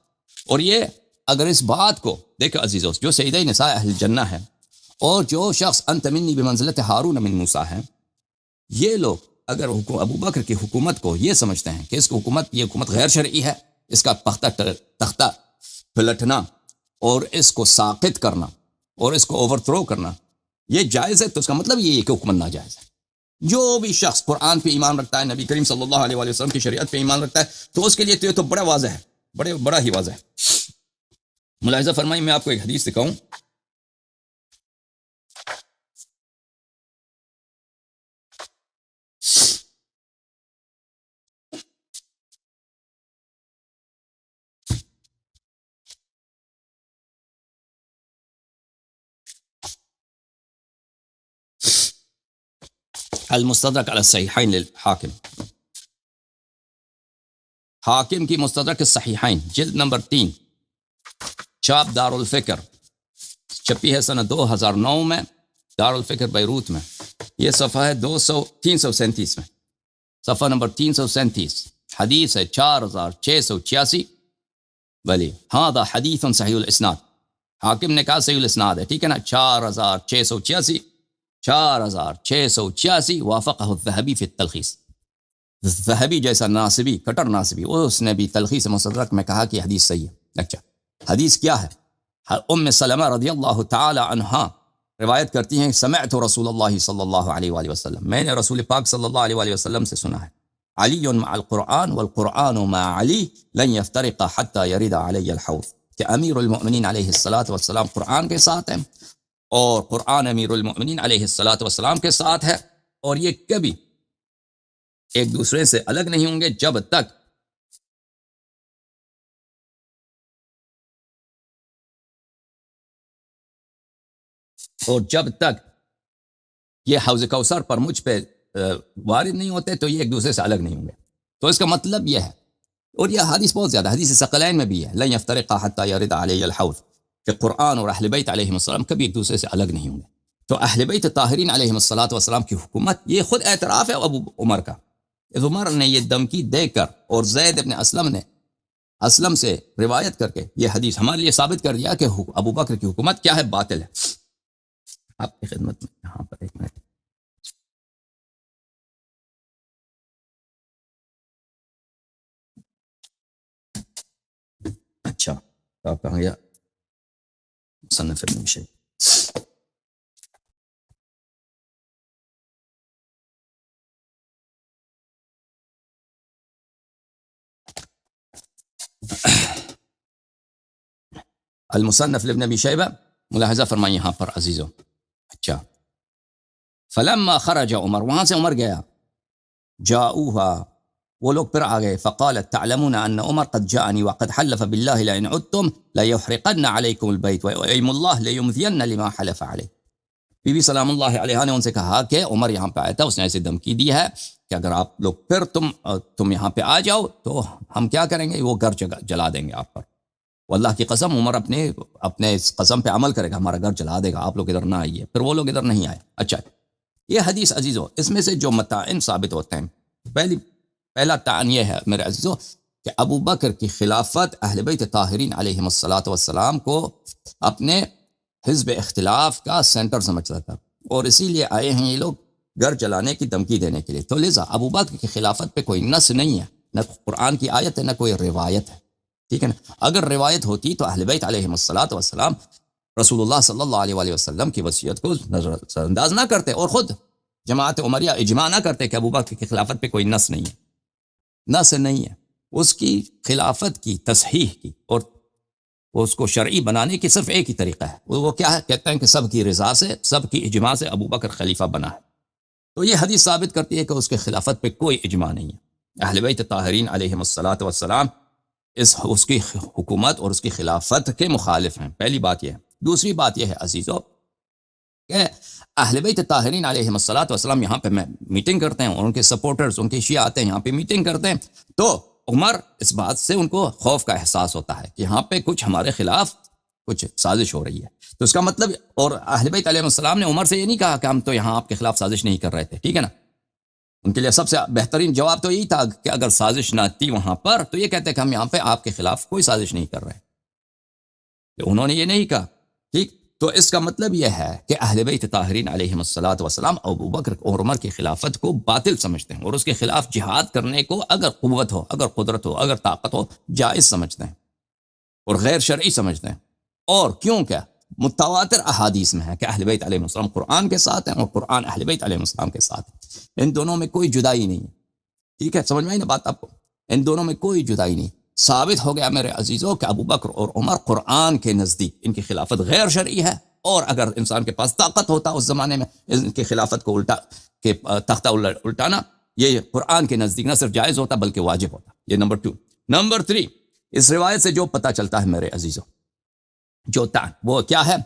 اور یہ اگر اس بات کو دیکھو عزیزو، جو سیدہ نساء اہل جنہ ہے اور جو شخص انت منی بمنزلت ہارون من موسیٰ ہے، یہ لوگ اگر ابو بکر کی حکومت کو یہ سمجھتے ہیں کہ یہ حکومت غیر شرعی ہے، اس کا تختہ پلٹنا اور اس کو ساقط کرنا اور اس کو اوور تھرو کرنا یہ جائز ہے، تو اس کا مطلب یہ ہے کہ حکومت ناجائز ہے۔ جو بھی شخص قرآن پہ ایمان رکھتا ہے، نبی کریم صلی اللہ علیہ وآلہ وسلم کی شریعت پہ ایمان رکھتا ہے، تو اس کے لیے تو یہ تو بڑا واضح ہے، بڑا ہی واضح ہے۔ ملاحظہ فرمائیں، میں آپ کو ایک حدیث دکھاؤں۔ المستدرک علی الصحیحین للحاکم، حاکم کی مستدرک الصحیحین، جلد نمبر 3، چھاپ دار الفکر، چھپی ہے سنہ 2009 میں، دار الفکر بیروت میں۔ یہ صفحہ ہے 337 میں، صفحہ نمبر 337، حدیث ہے 4686، بلی ہذا حدیث صحیح الاسناد، حاکم نے کہا صحیح الاسناد ہے، ٹھیک ہے نا، 4686 وافقہ الذہبی فی التلخیص، ذہبی جیسا ناصبی، کٹر ناصبی، اس نے بھی تلخیص مستدرک میں کہا کہ حدیث صحیح ہے۔ اچھا، حدیث کیا ہے؟ ام سلمہ رضی اللہ تعالی عنہا روایت کرتی ہیں، سمعت رسول اللہ صلی اللہ علیہ وآلہ وسلم، میں نے رسول پاک صلی اللہ علیہ وآلہ وسلم سے سنا ہے، علی مع القرآن والقرآن مع علی لن یفترق حتی یرد علی الحوض، کہ امیر المؤمنین علیہ الصلاۃ والسلام قرآن کے ساتھ ہیں اور قرآن امیر المؤمنین علیہ الصلاۃ والسلام کے ساتھ ہے، اور یہ کبھی ایک دوسرے سے الگ نہیں ہوں گے جب تک یہ حوض کوثر پر مجھ پہ وارد نہیں ہوتے تو یہ ایک دوسرے سے الگ نہیں ہوں گے۔ تو اس کا مطلب یہ ہے، اور یہ حدیث بہت زیادہ، حدیث ثقلین میں بھی ہے، لن یفترق حتی یرد علی الحوض، کہ قرآن اور اہل بیت علیہم السلام کبھی ایک دوسرے سے الگ نہیں ہوں گے۔ تو اہل بیت طاہرین علیہم الصلاۃ والسلام کی حکومت، یہ خود اعتراف ہے ابو عمر کا، عمر نے یہ دھمکی دے کر اور زید ابن اسلم سے روایت کر کے یہ حدیث ہمارے لیے ثابت کر دیا کہ ابو بکر کی حکومت کیا ہے، باطل ہے۔ آپ کی خدمت میں یہاں پر ایک منٹ، اچھا تو آپ کہاں گیا؟ مصنف ابن شیبہ، المصنف لابن ابی شیبہ، ملاحظہ فرمائیں یہاں پر عزیزوں۔ اچھا، فلما خرج عمر، وہاں سے عمر گیا، جاؤوها، وہ لوگ پھر آ گئے، فقالت تعلمون ان عمر قد جاءني وقد حلف بالله لئن عدتم ليحرقن عليكم البيت وايم الله ليمضين لما حلف عليه، بی بی سلام اللہ علیہ نے ان سے کہا کہ عمر یہاں پہ آیا تھا، اس نے ایسی دھمکی دی ہے کہ اگر آپ لوگ پھر تم یہاں پہ آ جاؤ تو ہم کیا کریں گے، وہ گھر جلا دیں گے آپ پر، واللہ کی قسم عمر اپنے اس قسم پہ عمل کرے گا، ہمارا گھر جلا دے گا، آپ لوگ ادھر نہ آئیے۔ پھر وہ لوگ ادھر نہیں آئے۔ اچھا، یہ حدیث عزیزو، اس میں سے جو متائن ثابت ہوتے ہیں، پہلا تعین یہ ہے میرے عزیزو کہ ابو بکر کی خلافت اہل بیت طاہرین علیہم الصلاۃ والسلام کو اپنے حزب اختلاف کا سینٹر سمجھتا تھا، اور اسی لیے آئے ہیں یہ لوگ گھر جلانے کی دھمکی دینے کے لیے۔ تو لہذا ابو بکر کی خلافت پہ کوئی نص نہیں ہے، نہ قرآن کی آیت ہے نہ کوئی روایت ہے، ٹھیک ہے نا۔ اگر روایت ہوتی تو اہل بیت علیہم الصلاۃ والسلام رسول اللہ صلی اللہ علیہ وآلہ وسلم کی وصیت کو نظر انداز نہ کرتے، اور خود جماعت عمریہ اجماع نہ کرتے کہ ابو بکر کی خلافت پہ کوئی نص نہیں ہے، نص نہیں ہے۔ اس کی خلافت کی تصحیح کی اور اس کو شرعی بنانے کی صرف ایک ہی طریقہ ہے، وہ کیا ہے، کہتے ہیں کہ سب کی رضا سے، سب کی اجماع سے ابو بکر خلیفہ بنا ہے۔ تو یہ حدیث ثابت کرتی ہے کہ اس کے خلافت پہ کوئی اجماع نہیں ہے، اہل بیت طاہرین علیہم الصلاۃ والسلام اس کی حکومت اور اس کی خلافت کے مخالف ہیں، پہلی بات یہ ہے۔ دوسری بات یہ ہے عزیزو کہ اہل بیت طاہرین علیہم الصلوۃ والسلام یہاں پہ میٹنگ کرتے ہیں اور ان کے سپورٹرز ان کے شیعہ آتے ہیں یہاں پہ میٹنگ کرتے ہیں، تو عمر اس بات سے ان کو خوف کا احساس ہوتا ہے کہ یہاں پہ کچھ ہمارے خلاف کچھ سازش ہو رہی ہے. تو اس کا مطلب، اور اہل بیت علیہ السلام نے عمر سے یہ نہیں کہا کہ ہم تو یہاں آپ کے خلاف سازش نہیں کر رہے تھے، ٹھیک ہے نا. ان کے لیے سب سے بہترین جواب تو یہی تھا کہ اگر سازش نہ تھی وہاں پر تو یہ کہتے کہ ہم یہاں پہ آپ کے خلاف کوئی سازش نہیں کر رہے. انہوں نے یہ نہیں کہا، ٹھیک. تو اس کا مطلب یہ ہے کہ اہل بیت طاہرین علیہم الصلوۃ والسلام ابو بکر اور عمر کی خلافت کو باطل سمجھتے ہیں، اور اس کے خلاف جہاد کرنے کو اگر قوت ہو، اگر قدرت ہو، اگر طاقت ہو، جائز سمجھتے ہیں اور غیر شرعی سمجھتے ہیں. اور کیوں کیا متواتر احادیث میں ہے کہ اہل بیت علیہ السلام قرآن کے ساتھ ہیں اور قرآن اہل بیت علیہ السلام کے ساتھ ہے. ان دونوں میں کوئی جدائی نہیں ہے، ٹھیک ہے. سمجھ میں آئی نا بات آپ کو؟ ان دونوں میں کوئی جدائی نہیں. ثابت ہو گیا میرے عزیزوں کہ ابو بکر اور عمر قرآن کے نزدیک ان کی خلافت غیر شرعی ہے، اور اگر انسان کے پاس طاقت ہوتا اس زمانے میں ان کی خلافت کو تختہ الٹانا، یہ قرآن کے نزدیک نہ صرف جائز ہوتا بلکہ واجب ہوتا. یہ نمبر 2. نمبر 3، اس روایت سے جو پتہ چلتا ہے میرے عزیزوں، وہ کیا ہے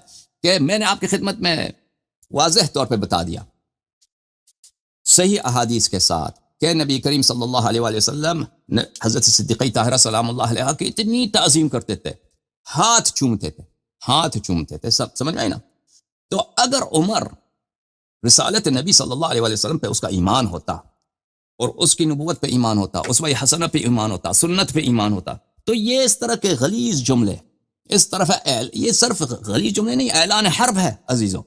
کہ میں نے آپ کی خدمت میں واضح طور پہ بتا دیا صحیح احادیث کے ساتھ کہ نبی کریم صلی اللہ علیہ وآلہ وسلم حضرت صدیقہ طاہرہ سلام اللہ علیہ کی اتنی تعظیم کرتے تھے، ہاتھ چومتے تھے. سب سمجھ آئے نا. تو اگر عمر رسالت نبی صلی اللہ علیہ وآلہ وسلم پہ اس کا ایمان ہوتا اور اس کی نبوت پہ ایمان ہوتا، اسوہ حسنہ پہ ایمان ہوتا، سنت پہ ایمان ہوتا، تو یہ اس طرح کے غلیظ جملے اس طرف یہ صرف غلیظ جملے نہیں، اعلان حرب ہے عزیزوں.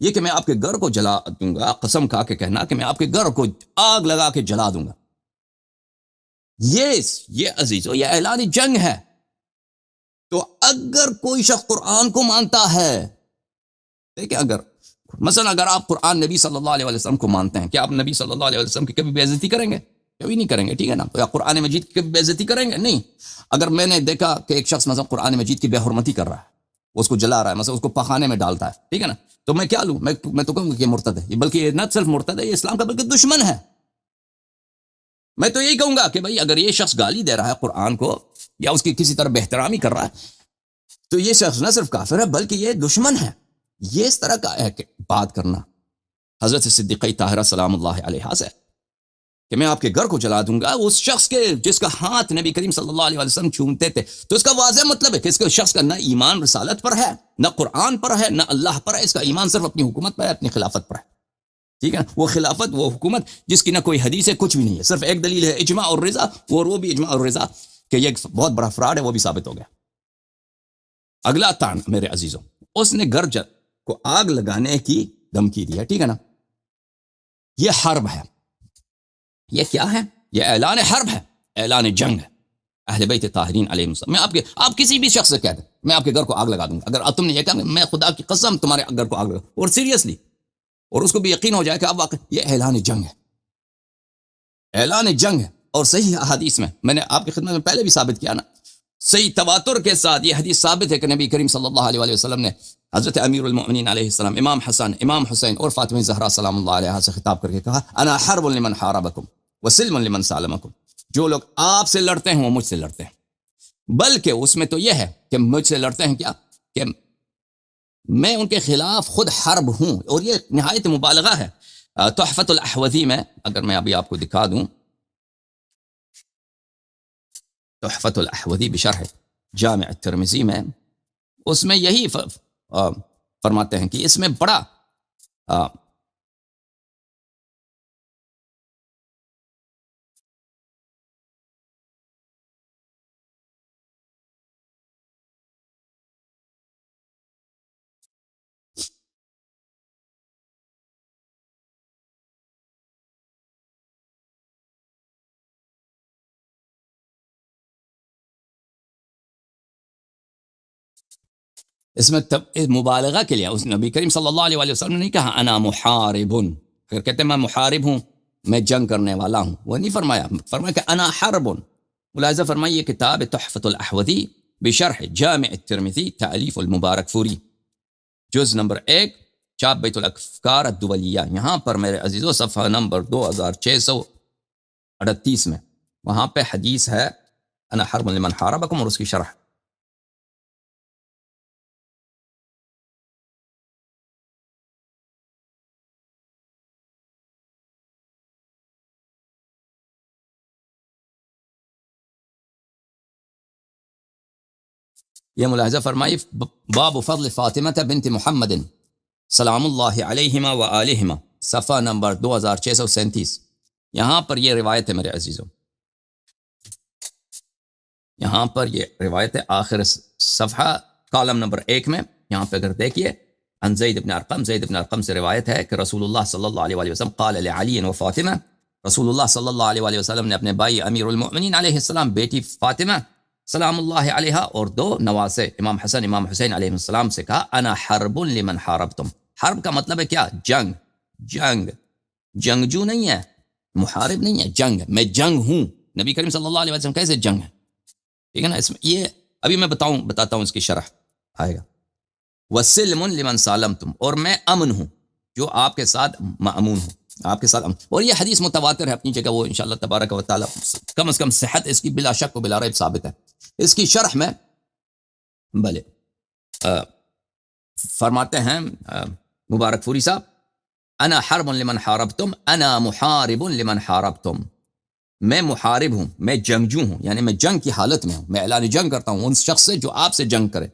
یہ کہ میں آپ کے گھر کو جلا دوں گا، قسم کھا کے کہنا کہ میں آپ کے گھر کو آگ لگا کے جلا دوں گا، یہ عزیزوں یہ اعلان جنگ ہے. تو اگر کوئی شخص قرآن کو مانتا ہے، دیکھیں اگر آپ قرآن نبی صلی اللہ علیہ وسلم کو مانتے ہیں، کیا آپ نبی صلی اللہ علیہ وسلم کی کبھی بے عزتی کریں گے؟ کبھی نہیں کریں گے، ٹھیک ہے نا. تو یا قرآن مجید کی کبھی بے عزتی کریں گے؟ نہیں. اگر میں نے دیکھا کہ ایک شخص مثلا قرآن مجید کی بے حرمتی کر رہا ہے، وہ اس کو جلا رہا ہے، مثلا اس کو پخانے میں ڈالتا ہے، ٹھیک ہے نا، تو میں کیا لوں؟ میں تو کہوں گا کہ یہ مرتد ہے، بلکہ یہ نہ صرف مرتد ہے، یہ اسلام کا بلکہ دشمن ہے. میں تو یہی کہوں گا کہ بھائی اگر یہ شخص گالی دے رہا ہے قرآن کو یا اس کی کسی طرح بے احترامی کر رہا ہے تو یہ شخص نہ صرف کافر ہے بلکہ یہ دشمن ہے. یہ اس طرح کا بات کرنا حضرت صدیقہ طاہرہ سلام اللہ علیہ سے کہ میں آپ کے گھر کو جلا دوں گا، اس شخص کے جس کا ہاتھ نبی کریم صلی اللہ علیہ وسلم چومتے تھے، تو اس کا واضح مطلب ہے کہ اس کے شخص کا نہ ایمان رسالت پر ہے، نہ قرآن پر ہے، نہ اللہ پر ہے. اس کا ایمان صرف اپنی حکومت پر ہے، اپنی خلافت پر ہے، ٹھیک ہے. وہ خلافت، وہ حکومت جس کی نہ کوئی حدیث ہے، کچھ بھی نہیں ہے، صرف ایک دلیل ہے اجماع اور رضا، اور وہ بھی اجماع اور رضا کہ یہ ایک بہت بڑا فراڈ ہے، وہ بھی ثابت ہو گیا. اگلا تان میرے عزیزوں، اس نے گھر کو آگ لگانے کی دھمکی دی ہے، ٹھیک ہے نا. یہ حرب ہے. یہ کیا ہے؟ یہ اعلان حرب ہے، اعلان جنگ ہے اہل بیت طاہرین علیہ السلام. میں آپ کسی بھی شخص سے کہہ دیں میں آپ کے گھر کو آگ لگا دوں گا، اگر تم نے یہ کہا میں خدا کی قسم تمہارے گھر کو آگ لگا، اور سیریسلی، اور اس کو بھی یقین ہو جائے کہ اب واقع یہ اعلان جنگ ہے، اعلان جنگ ہے. اور صحیح حدیث میں نے آپ کی خدمت میں پہلے بھی ثابت کیا نا، صحیح تواتر کے ساتھ یہ حدیث ثابت ہے کہ نبی کریم صلی اللہ علیہ وسلم نے حضرت امیر المؤمنین علیہ السلام امام حسن، امام حسین اور فاطمہ زہرا سلام اللہ علیہ سے خطاب کر کے کہا انا حرب لمن حاربکم وسلم لمن سالمکم. جو لوگ آپ سے لڑتے ہیں وہ مجھ سے لڑتے ہیں. بلکہ اس میں تو یہ ہے کہ مجھ سے لڑتے ہیں کیا کہ میں ان کے خلاف خود حرب ہوں، اور یہ نہایت مبالغہ ہے. تحفۃ الاحوذی میں اگر میں ابھی آپ کو دکھا دوں، تحفۃ الاحوذی بشرح جامع الترمذی میں، اس میں یہی فرماتے ہیں کہ اس میں بڑا اس میں مبالغہ کے لیے اس نبی کریم صلی اللہ علیہ وسلم نے نہیں کہا انا محارب، پھر کہتے ہیں میں محارب ہوں، میں جنگ کرنے والا ہوں، وہ نہیں فرمایا، فرمایا کہ انا حرب. ملاحظہ فرمائیے یہ کتاب تحفۃ الاحوذی بشرح جامع الترمذی تالیف المبارک فوری، جز نمبر 1، چاپ بیت الافکار الدولیہ. یہاں پر میرے عزیزو صفحہ نمبر 2638 میں وہاں پہ حدیث ہے انا حرب لمن حاربکم، اور اس کی شرح یہ ملاحظہ فرمائی، باب فضل فاطمہ بنت محمد سلام اللہ علیہما و آلہما، صفحہ نمبر 2637۔ یہاں پر یہ روایت ہے میرے عزیزوں، یہاں پر یہ روایت ہے آخر صفحہ کالم نمبر 1 میں۔ یہاں پہ اگر دیکھیے، عن زید بن ارقم، زید بن ارقم سے روایت ہے کہ رسول اللہ صلی اللہ علیہ وآلہ وسلم قال لعلی و فاطمہ، رسول اللہ صلی اللہ علیہ وآلہ وسلم نے اپنے بھائی امیر المؤمنین علیہ السلام، بیٹی فاطمہ سلام اللہ علیہا اور 2 نواسے امام حسن امام حسین علیہ السلام سے کہا، انا حرب لمن حاربتم۔ حرب کا مطلب ہے کیا؟ جنگ، جنگ، جنگجو نہیں ہے، محارب نہیں ہے، جنگ، میں جنگ ہوں۔ نبی کریم صلی اللہ علیہ وسلم کیسے جنگ ہے؟ ٹھیک ہے نا، اس میں یہ ابھی میں بتاتا ہوں اس کی شرح آئے گا۔ وسلم لمن سالمتم، اور میں امن ہوں جو آپ کے ساتھ مأمون ہوں، آپ کے ساتھ امن۔ اور یہ حدیث متواتر ہے اپنی جگہ، وہ انشاءاللہ تبارک و تعالی کم از کم صحت اس کی بلا شک و بلا ریب ثابت ہے۔ اس کی شرح میں بھلے فرماتے ہیں مبارک فوری صاحب، انا حرب لمن حاربتم، انا محارب لمن حاربتم، میں محارب ہوں، میں جنگجو ہوں، یعنی میں جنگ کی حالت میں ہوں، میں اعلان جنگ کرتا ہوں ان شخص سے جو آپ سے جنگ کرے۔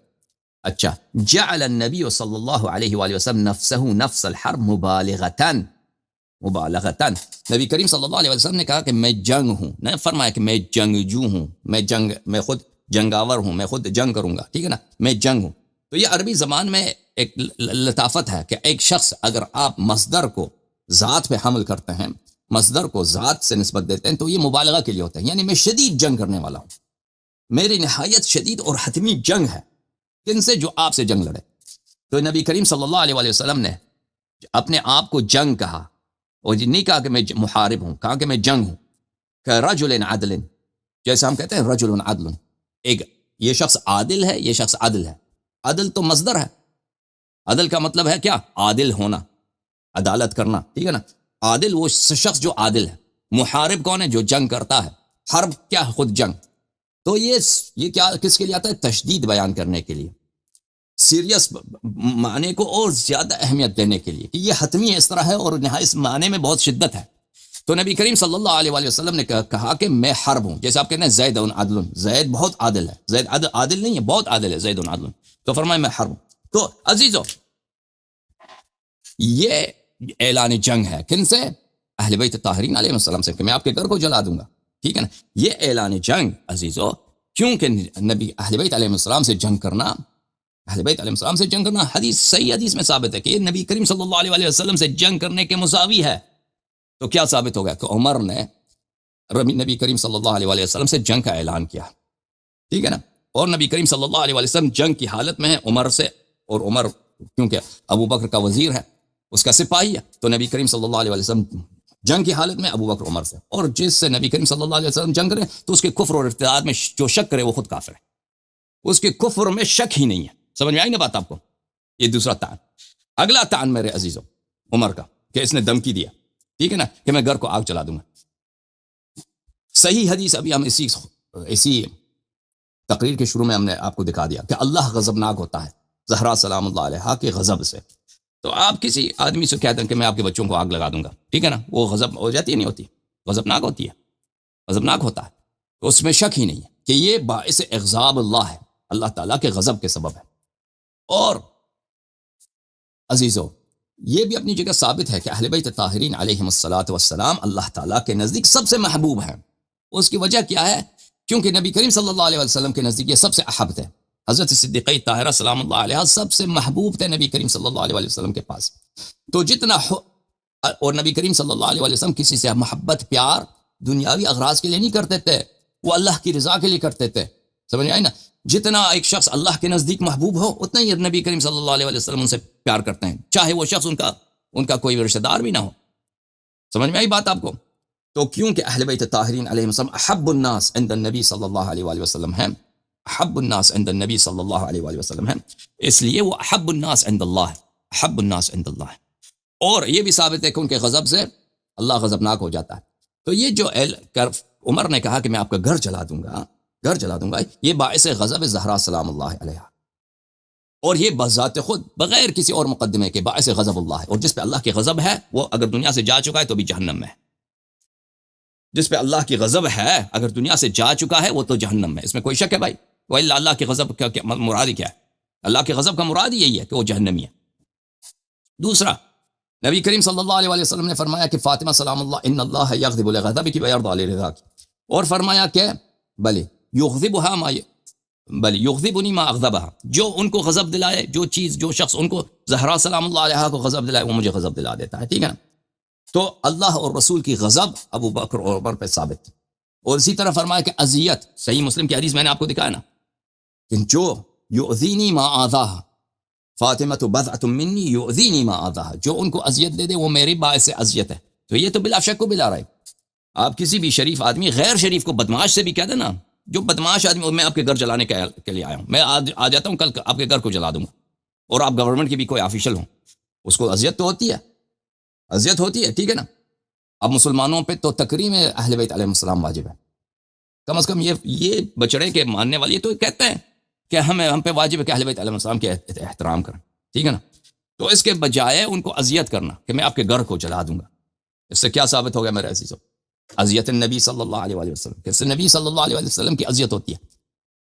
اچھا، جعل النبی صلی اللہ علیہ وآلہ وسلم نفسہ نفس الحرب مبالغتاً، مبالغتاً، نبی کریم صلی اللہ علیہ وسلم نے کہا کہ میں جنگ ہوں، نہ فرمایا کہ میں جنگجو ہوں، میں خود جنگاور ہوں، میں خود جنگ کروں گا، ٹھیک ہے نا، میں جنگ ہوں۔ تو یہ عربی زبان میں ایک لطافت ہے کہ ایک شخص اگر آپ مصدر کو ذات پہ حمل کرتے ہیں، مصدر کو ذات سے نسبت دیتے ہیں، تو یہ مبالغہ کے لیے ہوتا ہے، یعنی میں شدید جنگ کرنے والا ہوں، میری نہایت شدید اور حتمی جنگ ہے، کن سے؟ جو آپ سے جنگ لڑے۔ تو نبی کریم صلی اللہ علیہ وآلہ وسلم نے اپنے آپ کو جنگ کہا، اور نہیں کہا کہ میں محارب ہوں، کہا کہ میں جنگ ہوں، کہ رجل عدل، جیسے ہم کہتے ہیں رجل عدل، ایک یہ شخص عادل ہے، یہ شخص عدل ہے۔ عدل تو مصدر ہے، عدل کا مطلب ہے کیا؟ عادل ہونا، عدالت کرنا، ٹھیک ہے نا، عادل وہ شخص جو عادل ہے۔ محارب کون ہے؟ جو جنگ کرتا ہے۔ حرب کیا ہے؟ خود جنگ۔ تو یہ کیا کس کے لیے آتا ہے؟ تشدید بیان کرنے کے لیے، سیریس معنی کو اور زیادہ اہمیت دینے کے لیے کہ یہ حتمی اس طرح ہے اور اس معنی میں بہت شدت ہے۔ تو نبی کریم صلی اللہ علیہ وآلہ وسلم نے کہا کہ میں حرب ہوں، جیسے آپ کہتے ہیں زید عدل، زید بہت عادل ہے، زید عادل نہیں ہے، بہت عادل ہے، زید عدل، تو فرمایا میں حرب ہوں۔ تو عزیزو، یہ اعلان جنگ ہے کن سے؟ اہل بیت طاہرین علیہ السلام سے، کہ میں آپ کے گھر کو جلا دوں گا، ٹھیک ہے نا۔ یہ اعلان جنگ عزیزو، کیونکہ نبی اہل بیت علیہ السلام سے جنگ کرنا، اہل بیت علیہ السلام سے جنگ کرنا حدیث صحیح حدیث میں ثابت ہے کہ یہ نبی کریم صلی اللہ علیہ وسلم سے جنگ کرنے کے مساوی ہے۔ تو کیا ثابت ہو گیا؟ کہ عمر نے نبی کریم صلی اللہ علیہ وسلم سے جنگ کا اعلان کیا، ٹھیک ہے نا، اور نبی کریم صلی اللہ علیہ وسلم جنگ کی حالت میں ہے عمر سے، اور عمر کیونکہ ابو بکر کا وزیر ہے، اس کا سپاہی ہے، تو نبی کریم صلی اللہ علیہ وسلم جنگ کی حالت میں ابو بکر عمر سے، اور جس سے نبی کریم صلی اللہ علیہ وسلم جنگ کرے تو اس کے کفر اور ارتداد میں جو شک کرے وہ خود کافر ہے، اس کے کفر میں شک ہی نہیں ہے۔ سمجھ میں آئی نا بات آپ کو؟ یہ دوسرا تعان۔ اگلا تعان میرے عزیزوں عمر کا، کہ اس نے دھمکی دیا، ٹھیک ہے نا، کہ میں گھر کو آگ چلا دوں گا۔ صحیح حدیث ابھی ہم اسی تقریر کے شروع میں ہم نے آپ کو دکھا دیا کہ اللہ غضبناک ہوتا ہے زہرا سلام اللہ علیہا کے غضب سے۔ تو آپ کسی آدمی سے کہتے ہیں کہ میں آپ کے بچوں کو آگ لگا دوں گا، ٹھیک ہے نا، وہ غضب ہو جاتی ہے نہیں ہوتی؟ غضبناک ہوتی ہے، غضبناک ہوتا ہے، تو اس میں شک ہی نہیں ہے کہ یہ باعث اغضاب اللہ ہے، اللہ تعالیٰ کے غضب کے سبب ہے۔ اور عزیزو، یہ بھی اپنی جگہ ثابت ہے کہ اہل بیت طاہرین علیہم الصلاۃ والسلام اللہ تعالیٰ کے نزدیک سب سے محبوب ہیں۔ اس کی وجہ کیا ہے؟ کیونکہ نبی کریم صلی اللہ علیہ وسلم کے نزدیک یہ سب سے احب تھے۔ حضرت صدیقہ طاہرہ سلام اللہ علیہ سب سے محبوب تھے نبی کریم صلی اللہ علیہ وسلم کے پاس۔ تو جتنا اور نبی کریم صلی اللہ علیہ وسلم کسی سے محبت پیار دنیاوی اغراض کے لیے نہیں کرتے تھے، وہ اللہ کی رضا کے لیے کرتے تھے۔ سمجھ آئی نا؟ جتنا ایک شخص اللہ کے نزدیک محبوب ہو اتنا ہی نبی کریم صلی اللہ علیہ وسلم ان سے پیار کرتے ہیں، چاہے وہ شخص ان کا کوئی رشتہ دار بھی نہ ہو۔ سمجھ میں آئی بات آپ کو؟ تو کیونکہ اہل بیت طاہرین علیہم السلام احب الناس عند النبی صلی اللہ علیہ وآلہ وسلم ہیں، احب الناس عند النبی صلی اللہ علیہ وآلہ وسلم ہیں، اس لیے وہ احب الناس عند اللہ، احب الناس عند اللہ۔ اور یہ بھی ثابت ہے کہ ان کے غضب سے اللہ غضبناک ہو جاتا ہے۔ تو یہ جو عمر نے کہا کہ میں آپ کا گھر جلا دوں گا، یہ باعث غضب زہرا سلام اللہ علیہ، اور یہ بذات خود بغیر کسی اور مقدمے کے باعث غضب اللہ ہے۔ اور جس پہ اللہ کی غضب ہے وہ اگر دنیا سے جا چکا ہے تو بھی جہنم میں ہے، جس پہ اللہ کی غضب ہے اگر دنیا سے جا چکا ہے وہ تو جہنم میں، اس میں کوئی شک ہے بھائی؟ وإلا اللہ کے غضب کا مراد کیا ہے؟ اللہ کے غضب کا مراد یہی ہے کہ وہ جہنمی ہے۔ دوسرا، نبی کریم صلی اللہ علیہ وسلم نے فرمایا کہ فاطمہ سلام اللہ ان اللہ یغضب لغضبک ویرضی لرضاک، اور فرمایا کہ بلے یغضبها ما بل یغضبنی ما اغضبها، جو ان کو غضب دلائے، جو چیز، جو شخص ان کو زہرا سلام اللہ علیہا کو غضب دلائے، وہ مجھے غضب دلا دیتا ہے، ٹھیک ہے نا؟ تو اللہ اور رسول کی غضب ابو بکر اور عمر پہ ثابت۔ اور اسی طرح فرمایا کہ اذیت، صحیح مسلم کی حدیث میں نے آپ کو دکھایا نا کہ جو یؤذینی ما آذاہا فاطمہ بضعۃ منی یؤذینی ما آذاہا، جو ان کو اذیت دے دے وہ میری باعث اذیت ہے۔ تو یہ تو بلا شک و بلا رائے، آپ کسی بھی شریف آدمی غیر شریف کو بدماش سے بھی کہہ دیں نا، جو بدماش آدمی، میں آپ کے گھر جلانے کے لیے آیا ہوں، میں آ جاتا ہوں، کل آپ کے گھر کو جلا دوں گا، اور آپ گورنمنٹ کے بھی کوئی آفیشل ہوں، اس کو اذیت تو ہوتی ہے، اذیت ہوتی ہے، ٹھیک ہے نا؟ اب مسلمانوں پہ تو تکریم اہل بیت علیہ السلام واجب ہے، کم از کم یہ بچڑے کے ماننے والے تو کہتے ہیں کہ ہم پہ واجب ہے کہ اہل بیت علیہ السلام کے احترام کریں، ٹھیک ہے نا؟ تو اس کے بجائے ان کو اذیت کرنا کہ میں آپ کے گھر کو جلا دوں گا، اس سے کیا ثابت ہو گیا میرے عزیزو؟ اذیت النبی صلی اللہ علیہ وسلم، کہ اس سے نبی صلی اللہ علیہ وسلم کی اذیت ہوتی ہے۔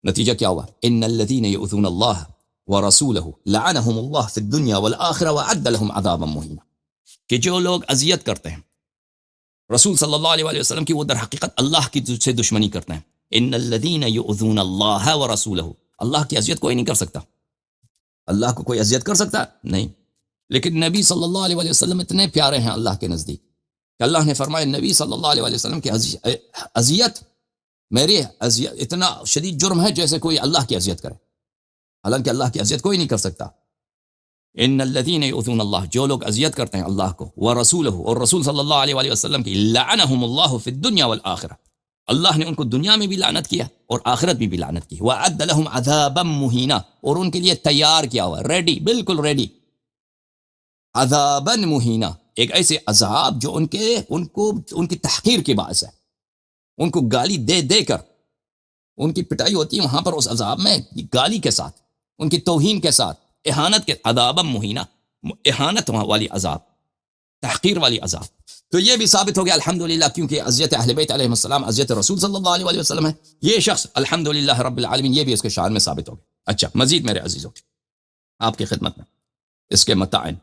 نتیجہ کیا ہوا؟ ان الذین یؤذون اللہ ورسولہ لعنہم اللہ فی الدنیا والآخرہ وأعد لهم عذابا مہینا، کہ جو لوگ اذیت کرتے ہیں رسول صلی اللہ علیہ وسلم کی، وہ در حقیقت اللہ کی سے دشمنی کرتے ہیں۔ ان الذین یؤذون اللہ ورسولہ، اللہ کی اذیت کوئی نہیں کر سکتا، اللہ کو کوئی اذیت کر سکتا نہیں، لیکن نبی صلی اللہ علیہ وسلم اتنے پیارے ہیں اللہ کے نزدیک کہ اللہ نے فرمایا نبی صلی اللہ علیہ وسلم کی اذیت میری اذیت اتنا شدید جرم ہے جیسے کوئی اللہ کی اذیت کرے، حالانکہ اللہ کی اذیت کوئی نہیں کر سکتا۔ ان الذین یؤذون اللہ، جو لوگ اذیت کرتے ہیں اللہ کو، ورسولہ، اور رسول صلی اللہ علیہ وسلم کی، لعنہم اللہ فی الدنیا والآخرہ، اللہ نے ان کو دنیا میں بھی لعنت کیا اور آخرت میں بھی لعنت کی، وأعد لهم عذابا مہینا، اور ان کے لیے تیار کیا ہوا، ریڈی، بالکل ریڈی، عذابا مہینا، ایک ایسے عذاب جو ان کی تحقیر کے باعث ہے، ان کو گالی دے دے کر ان کی پٹائی ہوتی ہے وہاں پر اس عذاب میں، گالی کے ساتھ، ان کی توہین کے ساتھ، اہانت کے، عذابا مہینا، اہانت والی عذاب، تحقیر والی عذاب۔ تو یہ بھی ثابت ہو گیا الحمدللہ، کیونکہ اذیت اہل بیت علیہ السلام اذیت رسول صلی اللہ علیہ وسلم ہے، یہ شخص الحمدللہ رب العالمین، یہ بھی اس کے شان میں ثابت ہو گیا۔ اچھا، مزید میرے عزیزوں آپ کی خدمت میں اس کے متعین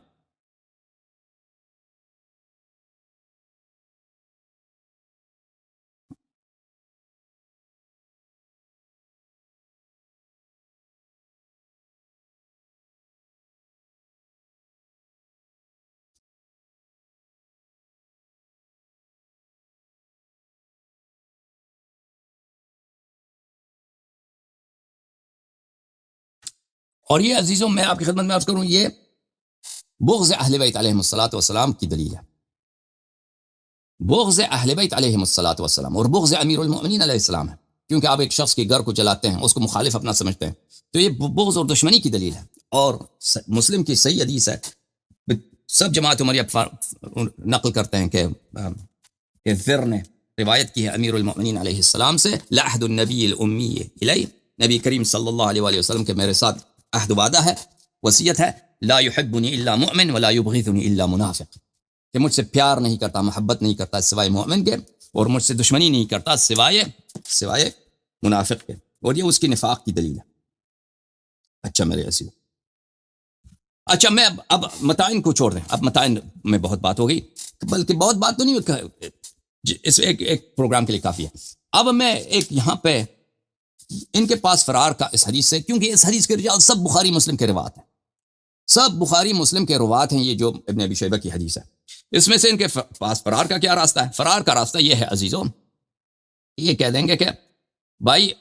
اور یہ عزیزوں میں آپ کی خدمت میں عرض کروں، یہ بغض اہل بیت علیہ السلام کی دلیل ہے، بغض اہل بیت علیہ السلام اور بغض امیر المؤمنین علیہ السلام ہے، کیونکہ آپ ایک شخص کے گھر کو جلاتے ہیں، اس کو مخالف اپنا سمجھتے ہیں، تو یہ بغض اور دشمنی کی دلیل ہے۔ اور مسلم کی صحیح حدیث ہے، سب جماعت عمریہ نقل کرتے ہیں کہ ذر نے روایت کی ہے امیر المؤمنین علیہ السلام سے، لعہد النبی الامی الی، نبی کریم صلی اللہ علیہ وآلہ وسلم کے میرے ساتھ عہد وعدہ ہے، وصیت ہے، لا یحبنی الا مؤمن ولا یبغضنی الا منافق، کہ مجھ سے پیار نہیں کرتا، محبت نہیں کرتا سوائے مومن کے، اور مجھ سے دشمنی نہیں کرتا سوائے منافق کے، اور یہ اس کی نفاق کی دلیل ہے۔ اچھا میرے عزیز، اچھا میں اب متائن کو چھوڑ دیں، اب متائن میں بہت بات ہو گئی، بلکہ بہت بات تو نہیں، اس ایک پروگرام کے لیے کافی ہے۔ اب میں ایک یہاں پہ ان کے پاس فرار کا اس حدیث سے، کیونکہ اس حدیث کے رجال سب بخاری مسلم کے روات ہیں، سب بخاری مسلم کے روات ہیں، یہ جو ابن ابی شیبہ کی حدیث ہے، اس میں سے ان کے پاس فرار کا کیا راستہ ہے؟ فرار کا راستہ یہ ہے عزیزوں، یہ کہہ دیں گے کہ بھائی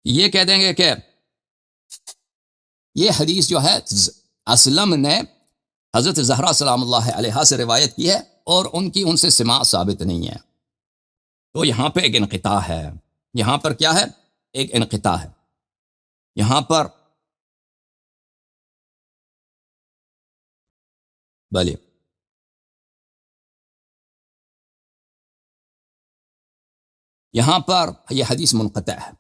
یہ کہہ دیں گے کہ یہ حدیث جو ہے اسلم نے حضرت زہرا سلام اللہ علیہا سے روایت کی ہے، اور ان سے سماع ثابت نہیں ہے، تو یہاں پہ ایک انقطاع ہے، یہاں پر کیا ہے؟ ایک انقطاع ہے، یہاں پر بھلے یہاں پر یہ حدیث منقطع ہے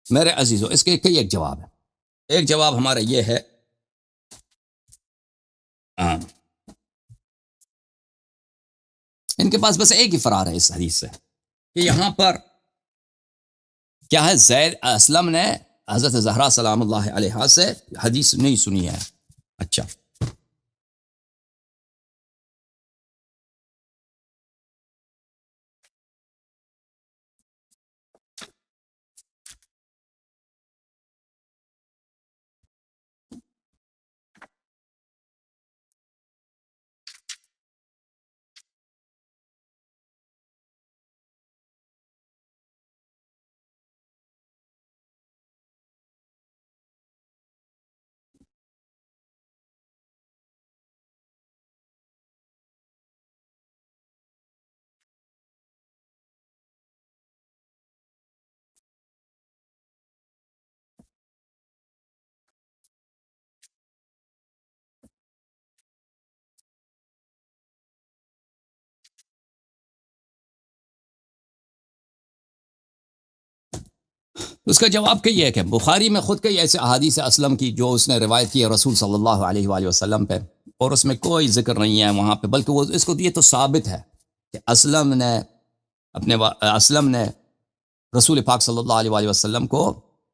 میرے عزیزو۔ اس کے کئی ایک جواب ہے، ایک جواب ہمارا یہ ہے، ان کے پاس بس ایک ہی فرار ہے اس حدیث سے، کہ یہاں پر کیا ہے، زید اسلم نے حضرت زہرا سلام اللہ علیہا سے حدیث نہیں سنی ہے. اچھا، اس کا جواب کہ یہ ہے کہ بخاری میں خود کئی ایسے احادیث اسلم کی جو اس نے روایت کی ہے رسول صلی اللہ علیہ وآلہ وسلم پہ، اور اس میں کوئی ذکر نہیں ہے وہاں پہ، بلکہ وہ اس کو یہ تو ثابت ہے کہ اسلم نے رسول پاک صلی اللہ علیہ وآلہ وسلم کو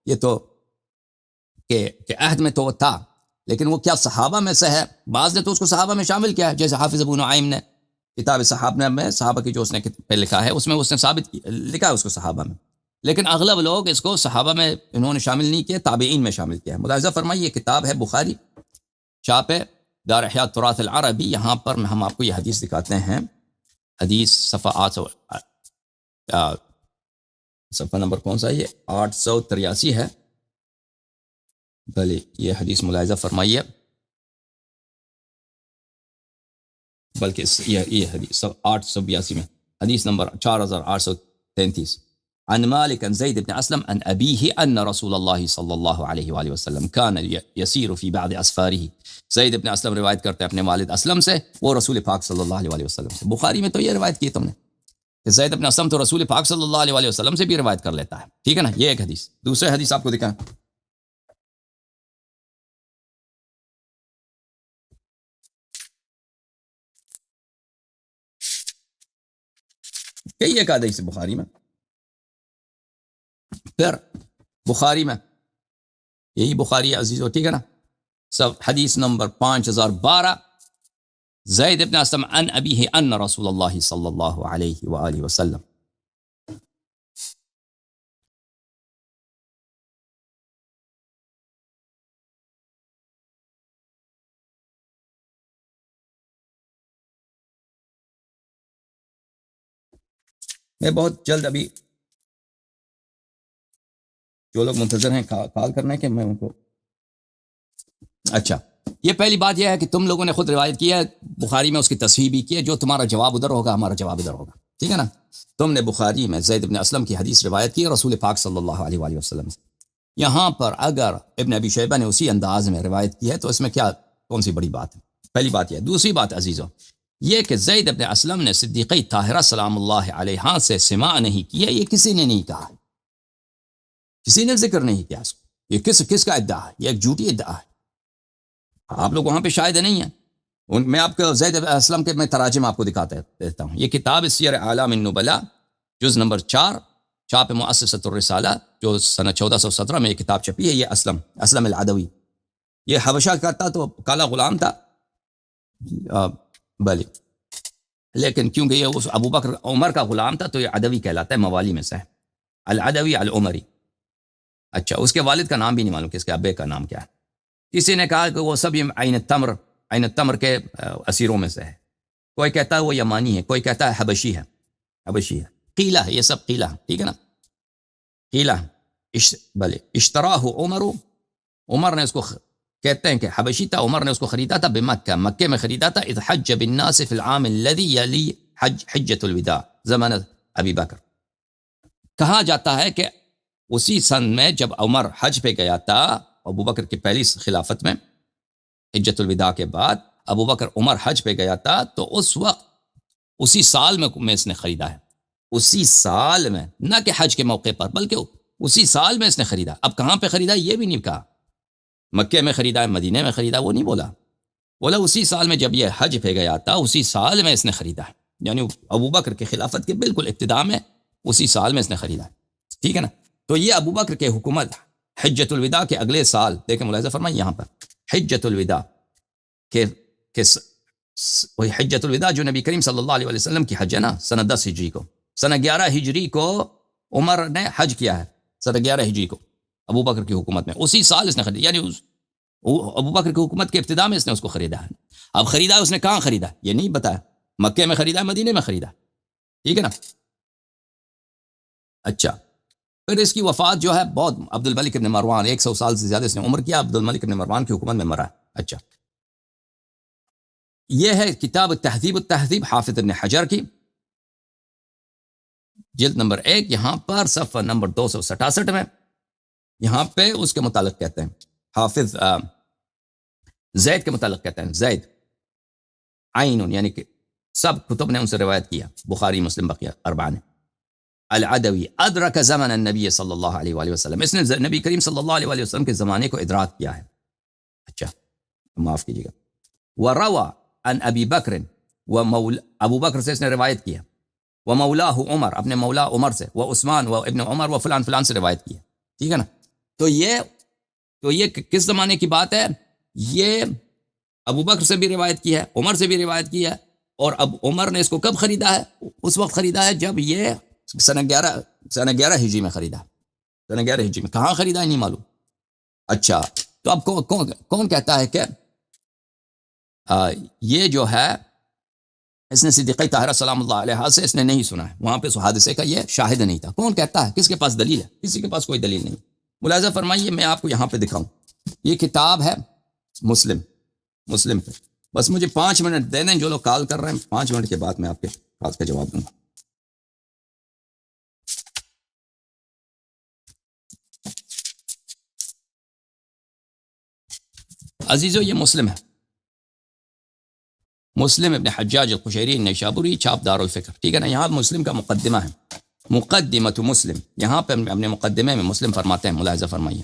یہ تو کہ عہد میں تو وہ تھا، لیکن وہ کیا صحابہ میں سے ہے؟ بعض نے تو اس کو صحابہ میں شامل کیا ہے، جیسے حافظ ابو نعیم نے کتاب صحابہ میں صحابہ کی جو اس نے پہ لکھا ہے اس میں اس نے ثابت لکھا ہے اس کو صحابہ میں، لیکن اغلب لوگ اس کو صحابہ میں انہوں نے شامل نہیں کیا، تابعین میں شامل کیا ہے. ملاحظہ فرمائیے یہ کتاب ہے بخاری، چھاپ دار احیاء تراث العربی. یہاں پر ہم آپ کو یہ حدیث دکھاتے ہیں، حدیث صفحہ 800 صفحہ نمبر کون سا ہے؟ یہ 883 ہے. بھلے یہ حدیث ملاحظہ فرمائیے، بلکہ یہ حدیث 882 میں حدیث نمبر 4833 عن مالك عن زيد بن أسلم عن أبيه أن رسول الله صلى الله عليه وآله وسلم كان يسير في بعض أسفاره. زید بن اسلم روایت کرتے ہیں اپنے والد اسلم سے، وہ رسول پاک صلی اللہ علیہ وآلہ وسلم سے. بخاری میں تو یہ روایت کی تم نے کہ زید بن اسلم تو رسول پاک صلی اللہ علیہ وآلہ وسلم سے بھی روایت کر لیتا ہے. ٹھیک ہے نا، یہ ایک حدیث. دوسرے حدیث آپ کو دکھائیں، کئی ایک حدیث بخاری میں. پھر بخاری میں یہی بخاری عزیزو، ٹھیک ہے نا، سب حدیث نمبر 5012 زید بن اسلم عن ابیہ ان رسول اللہ صلی اللہ علیہ وآلہ وسلم. میں بہت جلد ابھی جو لوگ منتظر ہیں کال کرنا ہے کہ میں ان کو. اچھا، یہ پہلی بات یہ ہے کہ تم لوگوں نے خود روایت کی ہے بخاری میں، اس کی تصحیح بھی کی ہے. جو تمہارا جواب ادھر ہوگا ہمارا جواب ادھر ہوگا. ٹھیک ہے نا، تم نے بخاری میں زید بن اسلم کی حدیث روایت کی ہے رسول پاک صلی اللہ علیہ وآلہ وسلم سے. یہاں پر اگر ابن ابی شیبہ نے اسی انداز میں روایت کی ہے تو اس میں کیا کون سی بڑی بات ہے؟ پہلی بات یہ. دوسری بات عزیزو یہ کہ زید بن اسلم نے صدیقہ طاہرہ سلام اللہ علیہا سے سماع نہیں کیا، یہ کسی نے نہیں کہا، کسی نے ذکر نہیں کیا اس کو. یہ کس کا ادعا ہے؟ یہ ایک جھوٹی ادعا ہے. آپ لوگ وہاں پہ شاہد نہیں ہیں. میں آپ کو زید بن اسلم کے میں تراجم آپ کو دکھاتا دیتا ہوں. یہ کتاب سیر اعلام النبلاء جز نمبر 4 چھاپ مؤسسۃ الرسالہ جو سنہ 1417 میں یہ کتاب چھپی ہے. یہ اسلم العدوی، یہ حبشہ کا تھا تو کالا غلام تھا، بلی، لیکن کیونکہ یہ اس ابو بکر عمر کا غلام تھا تو یہ عدوی کہلاتا ہے، موالی میں سے ہے، العدوی العمری. اچھا، اس کے والد کا نام بھی نہیں معلوم کہ اس کے ابے کا نام کیا ہے. کسی نے کہا کہ وہ سب عین التمر کے اسیروں میں سے ہے، کوئی کہتا ہے وہ یمانی ہے، کوئی کہتا ہے حبشی ہے، قیلہ ہے، یہ سب قیلہ. ٹھیک ہے نا، قیلہ بلے. اشتراہ عمر نے اس کو کہتے ہیں کہ حبشی تھا، عمر نے اس کو خریدا تھا بمکہ، مکے میں خریدا تھا. اذ حج بالناس فی العام الذی یلی حجۃ الوداع زمانہ ابی بکر. کہا جاتا ہے کہ اسی سن میں جب عمر حج پہ گیا تھا ابو بکر کی پہلی خلافت میں، حجۃ الوداع کے بعد ابو بکر عمر حج پہ گیا تھا تو اس وقت اسی سال میں اس نے خریدا ہے. اسی سال میں، نہ کہ حج کے موقع پر، بلکہ اسی سال میں اس نے خریدا. اب کہاں پہ خریدا یہ بھی نہیں کہا، مکے میں خریدا ہے، مدینے میں خریدا، وہ نہیں بولا اسی سال میں جب یہ حج پہ گیا تھا اسی سال میں اس نے خریدا ہے. یعنی ابو بکر کی خلافت کے بالکل ابتدا میں اسی سال میں اس نے خریدا ہے. ٹھیک ہے نا. تو یہ ابو بکر کے حکومت حجۃ الوداع کے اگلے سال، دیکھیں ملاحظہ فرمائیں یہاں پر حجۃ الوداع کے وہی حجۃ الوداع جو نبی کریم صلی اللہ علیہ وسلم کی حج ہے نا، سنہ 10 ہجری کو، سنہ 11 ہجری کو عمر نے حج کیا ہے، سنہ 11 ہجری کو ابو بکر کی حکومت میں، اسی سال اس نے خریدا، یعنی ابو بکر کی حکومت کے ابتدا میں اس نے اس کو خریدا ہے. اب خریدا اس نے کہاں خریدا یہ نہیں بتایا، مکے میں خریدا مدینے میں خریدا. ٹھیک ہے نا. اچھا پھر اس کی وفات جو ہے بہت، عبد الملک ابن مروان 100 سال سے زیادہ اس نے عمر کیا، عبد الملک ابن مروان کی حکومت میں مرا ہے. اچھا یہ ہے کتاب التہذیب حافظ ابن حجر کی، جلد نمبر 1، یہاں پر صفحہ نمبر 267 میں یہاں پہ اس کے متعلق کہتے ہیں، حافظ زید کے متعلق کہتے ہیں، زید عین، یعنی کہ سب کتب نے ان سے روایت کیا، بخاری مسلم بقیہ اربعہ نے. العدوی ادرک زمن النبی صلی اللہ علیہ وآلہ وسلم، اس نے نبی کریم صلی اللہ علیہ وآلہ وسلم کے زمانے کو ادراک کیا ہے. اچھا معاف کیجیے گا. وروى عن ابی بکر ابو بکر سے اس نے روایت کیا، ومولاہ عمر، اپنے مولا عمر سے، وعثمان وابن عمر وفلان فلان سے روایت کیا. ٹھیک ہے نا. تو یہ کس زمانے کی بات ہے؟ یہ ابو بکر سے بھی روایت کی ہے، عمر سے بھی روایت کی ہے، اور اب عمر نے اس کو کب خریدا ہے؟ اس وقت خریدا ہے جب یہ سنہ 11 ہجری میں خریدا. سنہ 11 ہجری میں کہاں خریدا ہے نہیں معلوم. اچھا تو اب کون کہتا ہے کہ یہ جو ہے اس نے صدیقہ طاہرہ سلام اللہ علیہ سے اس نے نہیں سنا ہے، وہاں پہ اس حادثے کا یہ شاہد نہیں تھا. کون کہتا ہے؟ کس کے پاس دلیل ہے؟ کسی کے پاس کوئی دلیل نہیں. ملاحظہ فرمائیے، میں آپ کو یہاں پہ دکھاؤں، یہ کتاب ہے مسلم پہ. بس مجھے 5 منٹ دے دیں، جو لوگ کال کر رہے ہیں 5 منٹ کے بعد میں آپ کے کال کا جواب دوں گا. عزیزو یہ مسلم ہے، مسلم ابن حجاج القشیری نیشابوری، چھاپ دار الفکر. ٹھیک ہے نا. یہاں مسلم کا مقدمہ ہے، مقدمۃ مسلم، یہاں پہ اپنے مقدمے میں مسلم فرماتے ہیں، ملاحظہ فرمائیے.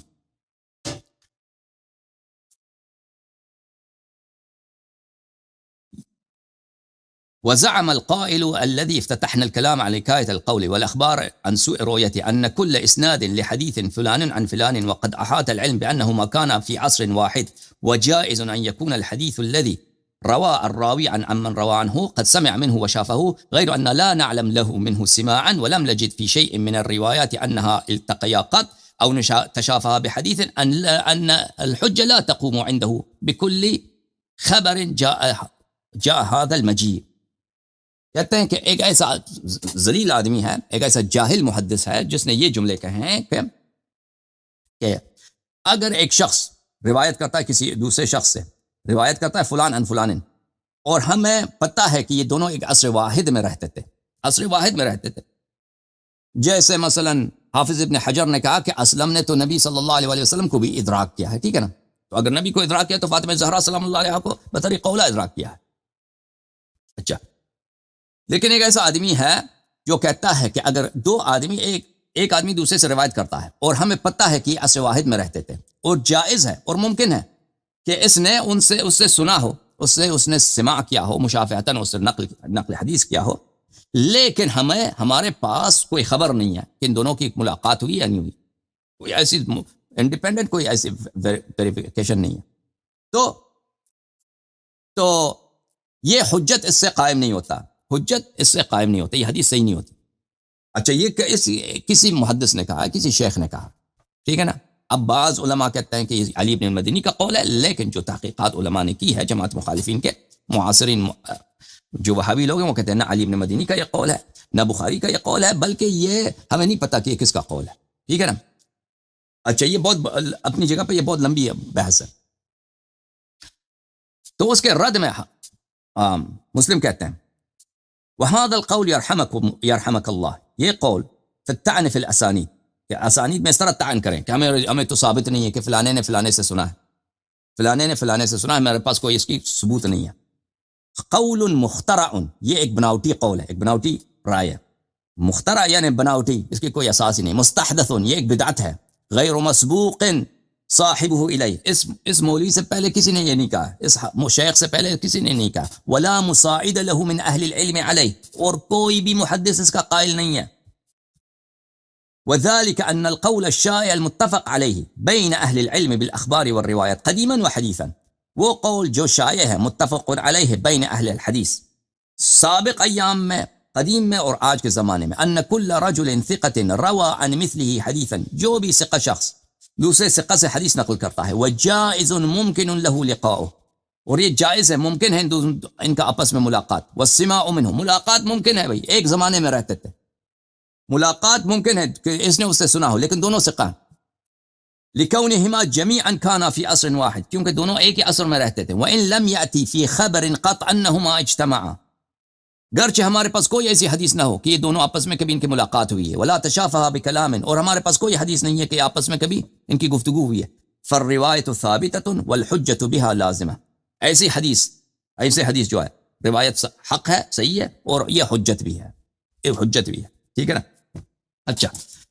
وزعم القائل الذي افتتحنا الكلام عن حكاية القول والأخبار عن سوء رؤيته أن كل إسناد لحديث فلان عن فلان وقد أحاط العلم بأنه ما كان في عصر واحد وجائز أن يكون الحديث الذي روى الراوي عن من روى عنه قد سمع منه وشافه، غير أن لا نعلم له منه سماعا ولم نجد في شيء من الروايات أنها التقيا قط أو تشافها بحديث أن الحجة لا تقوم عنده بكل خبر جاء هذا المجيء. کہتے ہیں کہ ایک ایسا ذلیل آدمی ہے، ایک ایسا جاہل محدث ہے جس نے یہ جملے کہے ہیں کہ اگر ایک شخص روایت کرتا ہے کسی دوسرے شخص سے، روایت کرتا ہے فلان عن فلان، اور ہمیں پتہ ہے کہ یہ دونوں ایک عصر واحد میں رہتے تھے، جیسے مثلا حافظ ابن حجر نے کہا کہ اسلم نے تو نبی صلی اللہ علیہ وسلم کو بھی ادراک کیا ہے. ٹھیک ہے نا. تو اگر نبی کو ادراک کیا تو فاطمہ زہرا سلام اللہ علیہ کو بطریق قولہ ادراک کیا ہے. اچھا لیکن ایک ایسا آدمی ہے جو کہتا ہے کہ اگر دو آدمی ایک آدمی دوسرے سے روایت کرتا ہے اور ہمیں پتہ ہے کہ یہ عصر واحد میں رہتے تھے، اور جائز ہے اور ممکن ہے کہ اس نے اس سے سنا ہو، اس نے سماع کیا ہو، مشافہتاً اس سے نقل حدیث کیا ہو، لیکن ہمارے پاس کوئی خبر نہیں ہے کہ ان دونوں کی ملاقات ہوئی یا نہیں ہوئی، کوئی ایسی انڈیپینڈنٹ کوئی ایسی ویریفیکیشن نہیں ہے. تو یہ حجت اس سے قائم نہیں ہوتا، یہ حدیث صحیح نہیں ہوتی. اچھا یہ کسی محدث نے کہا، کسی شیخ نے کہا. ٹھیک ہے نا. اب بعض علماء کہتے ہیں کہ یہ علی بن المدینی کا قول ہے، لیکن جو تحقیقات علماء نے کی ہے جماعت مخالفین کے معاصرین جو وہابی لوگ ہیں وہ کہتے ہیں نہ علی بن المدینی کا یہ قول ہے نہ بخاری کا یہ قول ہے، بلکہ یہ ہمیں نہیں پتہ کہ یہ کس کا قول ہے. ٹھیک ہے نا. اچھا یہ بہت اپنی جگہ پہ یہ بہت لمبی بحث ہے. تو اس کے رد میں مسلم کہتے ہیں وَهَذَا الْقَوْلِ يَرْحَمَكَ اللَّهِ، یہ قول فِي الطَّعْنِ فِي الْأَسَانِيدِ، کہ اسانید میں اس طرح تعین کریں کہ ہمیں تو ثابت نہیں ہے کہ فلانے نے فلانے سے سنا ہے، میرے پاس کوئی اس کی ثبوت نہیں ہے. قول مخترع، یہ ایک بناوٹی قول ہے، ایک بناوٹی رائے ہے. مخترع یعنی بناوٹی، اس کی کوئی اساس ہی نہیں. مستحدث، یہ ایک بدعت ہے. غیر مسبوق صاحبہ الیہ، اس مولوی سے پہلے کسی نے یہ نہیں کہا، اس شیخ سے پہلے کسی نے نہیں کہا. ولا مساعد له من اہل العلم علیہ، اور کوئی بھی محدث اس کا قائل نہیں ہے. وذلك أن القول الشائع المتفق عليه بين أهل العلم بالأخبار والروايات قديما وحديثا، وہ قول جو شائع ہے متفق علیہ بین اہل الحدیث سابق ایام میں، قدیم میں اور آج کے زمانے میں، ان کل رجل ثقۃ روى عن مثله حدیثا، جو بھی ثقہ شخص دوسرے ثقہ سے حدیث نقل کرتا ہے، وجائز ممکن له لقاؤه، اور یہ جائز ہے، ممکن ہے ان کا آپس میں ملاقات، والسماع منه، ملاقات ممکن ہے، بھئی ایک زمانے میں رہتے تھے، ملاقات ممکن ہے کہ اس نے اس سے سنا ہو، لیکن دونوں ثقہ ہیں، لکونہما جمیعا کانا فی عصر واحد، کیونکہ دونوں ایک ہی عصر میں رہتے تھے، وان لم یأتی فی خبر قط انہما اجتمعا، گرچہ ہمارے پاس کوئی ایسی حدیث نہ ہو کہ یہ دونوں آپس میں کبھی ان کی ملاقات ہوئی ہے، ولا تشافہا بکلام، اور ہمارے پاس کوئی حدیث نہیں ہے کہ آپس میں کبھی ان کی گفتگو ہوئی ہے، فالروایت ثابتۃ والحجۃ بها لازمہ، ایسی حدیث جو ہے روایت حق ہے، صحیح ہے، اور یہ حجت بھی ہے، ٹھیک ہے نا۔ اچھا،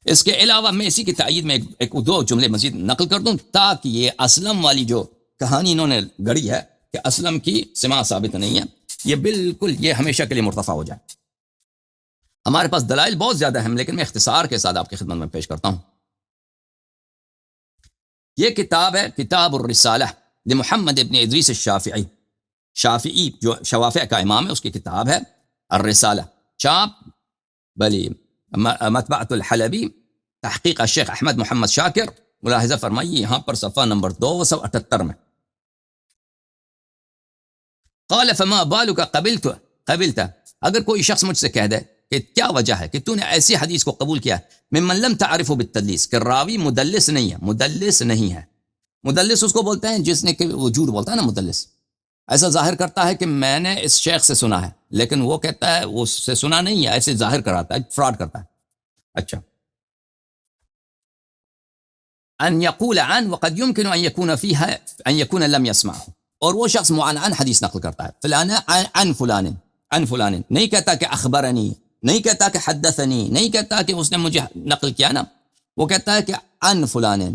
اس کے علاوہ میں اسی کی تائید میں ایک دو جملے مزید نقل کر دوں تاکہ یہ اسلم والی جو کہانی انہوں نے گڑی ہے کہ اسلم کی سماع ثابت نہیں ہے، یہ بالکل یہ ہمیشہ کے لیے مرتفع ہو جائے۔ ہمارے پاس دلائل بہت زیادہ ہیں، لیکن میں اختصار کے ساتھ آپ کی خدمت میں پیش کرتا ہوں۔ یہ کتاب ہے کتاب الرسالہ لمحمد ابن ادریس الشافعی، شافعی جو شوافع کا امام ہے، اس کی کتاب ہے الرسالہ، چاپ بلی مطبعۃ الحلبی، تحقیق الشیخ احمد محمد شاکر، ملاحظہ فرمائیے یہاں پر صفحہ نمبر 278 میں، قال فما بالک قبلت، اگر کوئی شخص مجھ سے کہہ دے کہ کیا وجہ ہے کہ تو نے ایسی حدیث کو قبول کیا ممن لم تعرفه بالتدلیس، کہ راوی مدلس نہیں ہے، مدلس اس کو بولتے ہیں جس نے کہ وجود بولتا ہے نا، مدلس ایسا ظاہر کرتا ہے کہ میں نے اس شیخ سے سنا ہے، لیکن وہ کہتا ہے وہ اس سے سنا نہیں ہے، ایسے ظاہر کراتا ہے، فراڈ کرتا ہے۔ اچھا، ان یقول عن وقد يمكن ان يكون فيها ان يكون لم يسمعه، اور وہ شخص معن حدیث نقل کرتا ہے، فلان عن فلان، نہیں کہتا کہ اخبرنی، نہیں کہتا کہ حدثنی، نہیں کہتا کہ اس نے مجھے نقل کیا نا، وہ کہتا ہے کہ عن فلان،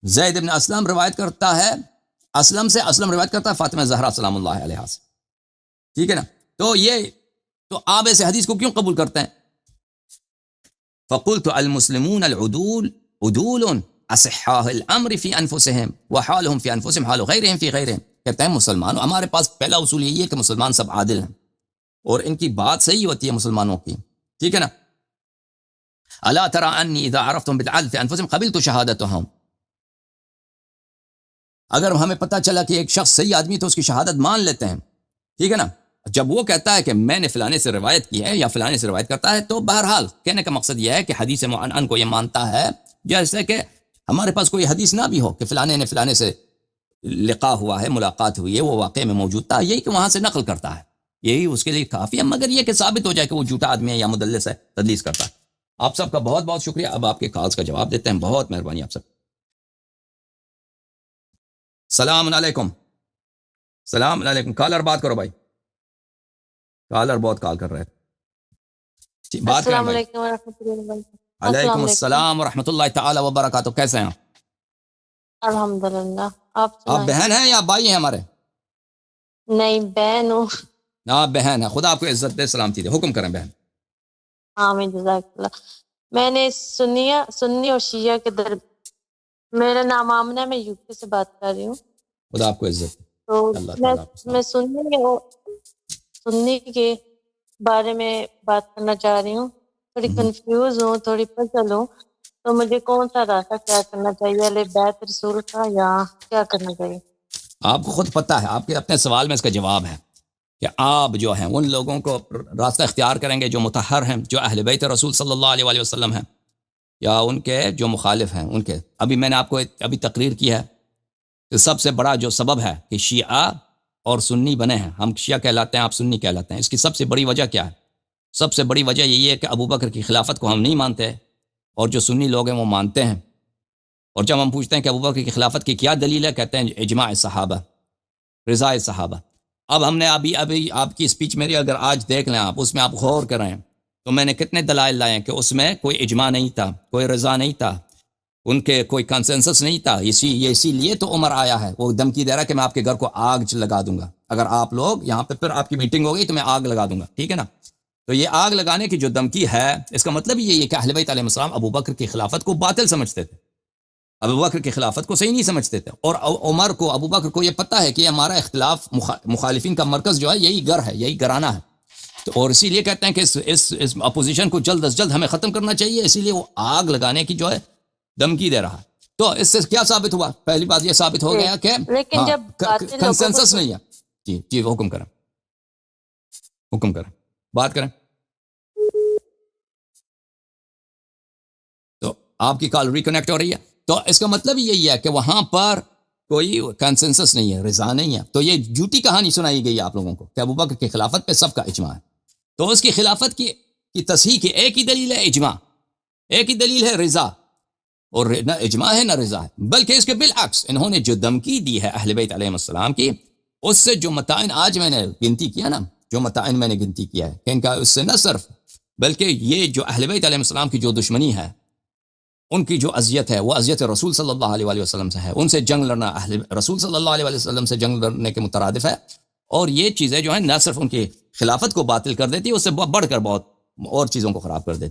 زید بن اسلم روایت کرتا ہے، اسلم روایت کرتا ہے فاطمہ زہرا سلام اللہ علیہا سے، ٹھیک ہے نا، تو آپ ایسے حدیث کو کیوں قبول کرتے ہیں؟ فقلت المسلمون العدول عدول اصحاء الامر فی انفسهم وحالهم فی انفسهم حال غیرهم فی غیرهم، کہتے ہیں مسلمان، ہمارے پاس پہلا اصول یہی ہے کہ مسلمان سب عادل ہیں اور ان کی بات صحیح ہوتی ہے مسلمانوں کی، ٹھیک ہے نا۔ الا ترى انی اذا عرفتم بالعدل فی انفسهم قبلت شہادتهم، اگر ہمیں پتہ چلا کہ ایک شخص صحیح آدمی تو اس کی شہادت مان لیتے ہیں، ٹھیک ہے نا۔ جب وہ کہتا ہے کہ میں نے فلانے سے روایت کی ہے یا فلانے سے روایت کرتا ہے، تو بہرحال کہنے کا مقصد یہ ہے کہ حدیث معن کو یہ مانتا ہے، جیسے کہ ہمارے پاس کوئی حدیث نہ بھی ہو کہ فلانے نے فلانے سے لقاء ہوا ہے، ملاقات ہوئی ہے، وہ واقعے میں موجود تھا، یہی کہ وہاں سے نقل کرتا ہے، یہی اس کے لیے کافی ہے، مگر یہ کہ ثابت ہو جائے کہ وہ جھوٹا آدمی ہے یا مدلس ہے، تدلیس کرتا ہے۔ آپ سب کا بہت بہت شکریہ، اب آپ کے کالز کا جواب دیتے ہیں، بہت مہربانی آپ سب۔ السلام علیکم، السلام علیکم، کالر بات کرو بھائی، کالر بہت کال کر رہے ہیں، بات کریں السلام بھائی۔ علیکم ورحمۃ اللہ وبرکاتہ۔ علیکم السلام ورحمۃ اللہ تعالی وبرکاتہ، کیسے ہیں الحمدللہ، آپ آپ؟ سنائیں۔ بہن ہیں یا بھائی ہیں ہمارے؟ نہیں، بہن ہوں۔ آپ بہن ہیں، خدا آپ کو عزت دے، سلامتی دے، حکم کریں بہن۔ آمین، جزاک اللہ۔ میں نے سنی اور شیعہ کے میرا نام آمنہ، میں یو پی سے بات کر رہی ہوں۔ خدا آپ کو عزت دے، تو اللہ تعالیٰ آپ کو میں سنی کے بارے میں بات کرنا چاہ رہی ہوں، تھوڑی کنفیوز ہوں، تھوڑی پزل ہوں، تو مجھے کون سا راستہ کیا کرنا چاہیے، اہل بیت رسول کا، یا کیا کرنا چاہیے؟ آپ کو خود پتہ ہے، آپ کے اپنے سوال میں اس کا جواب ہے کہ آپ جو ہیں ان لوگوں کو راستہ اختیار کریں گے جو مطہر ہیں، جو اہل بیت رسول صلی اللہ علیہ وآلہ وسلم ہیں، یا ان کے جو مخالف ہیں ان کے؟ ابھی میں نے آپ کو ابھی تقریر کی ہے کہ سب سے بڑا جو سبب ہے کہ شیعہ اور سنی بنے ہیں، ہم شیعہ کہلاتے ہیں، آپ سنی کہلاتے ہیں، اس کی سب سے بڑی وجہ کیا ہے؟ سب سے بڑی وجہ یہی ہے کہ ابو بکر کی خلافت کو ہم نہیں مانتے، اور جو سنی لوگ ہیں وہ مانتے ہیں، اور جب ہم پوچھتے ہیں کہ ابو بکر کی خلافت کی کیا دلیل ہے، کہتے ہیں اجماع صحابہ، رضا صحابہ۔ اب ہم نے ابھی آپ کی اسپیچ میری اگر آج دیکھ لیں آپ، اس میں آپ غور کریں تو میں نے کتنے دلائل لائے ہیں کہ اس میں کوئی اجماع نہیں تھا، کوئی رضا نہیں تھا، ان کے کوئی کنسنسس نہیں تھا، اسی لیے تو عمر آیا ہے، وہ دھمکی دے رہا ہے کہ میں آپ کے گھر کو آگ لگا دوں گا، اگر آپ لوگ یہاں پہ پھر آپ کی میٹنگ ہو گئی تو میں آگ لگا دوں گا، ٹھیک ہے نا۔ تو یہ آگ لگانے کی جو دھمکی ہے اس کا مطلب یہ ہے کہ اہل بیت علیہ السلام ابو بکر کی خلافت کو باطل سمجھتے تھے، ابو بکر کی خلافت کو صحیح نہیں سمجھتے تھے، اور عمر کو، ابو بکر کو یہ پتہ ہے کہ ہمارا اختلاف مخالفین کا مرکز جو ہے یہی گھر ہے، یہی گھرانہ ہے، تو اور اسی لیے کہتے ہیں کہ اس اپوزیشن کو جلد از جلد ہمیں ختم کرنا چاہیے، اسی لیے وہ آگ لگانے کی جو ہے دھمکی دے رہا ہے۔ تو اس سے کیا ثابت ہوا؟ پہلی بات یہ ثابت ہو گیا کہ لیکن جب کنسنسس نہیں ہے۔ جی حکم کریں بات کریں۔ تو آپ کی کال ریکنیکٹ ہو رہی ہے، تو اس کا مطلب یہی ہے کہ وہاں پر کوئی کنسنسس نہیں ہے، رضا نہیں ہے۔ تو یہ جھوٹی کہانی سنائی گئی ہے آپ لوگوں کو کہ ابو بکر کی خلافت پہ سب کا اجماع ہے، تو اس کی خلافت کی تصحیح کی ایک ہی دلیل ہے اجماع، ایک ہی دلیل ہے رضا، اور نہ اجماع ہے نہ رضا ہے، بلکہ اس کے بالعکس انہوں نے جو دھمکی دی ہے اہل بیت علیہ السلام کی، اس سے جو متائن آج میں نے گنتی کیا نا، جو متائن میں نے گنتی کیا ہے کہ ان کا اس سے نہ صرف بلکہ یہ جو اہل بیت علیہ السلام کی جو دشمنی ہے، ان کی جو اذیت ہے وہ اذیت رسول صلی اللہ علیہ وآلہ وسلم سے ہے، ان سے جنگ لڑنا اہل رسول صلی اللہ علیہ وآلہ وسلم سے جنگ لڑنے کے مترادف ہے، اور یہ چیزیں جو ہیں نہ صرف ان کی خلافت کو باطل کر دیتی، اس سے بڑھ کر بہت اور چیزوں کو خراب کر دیتی۔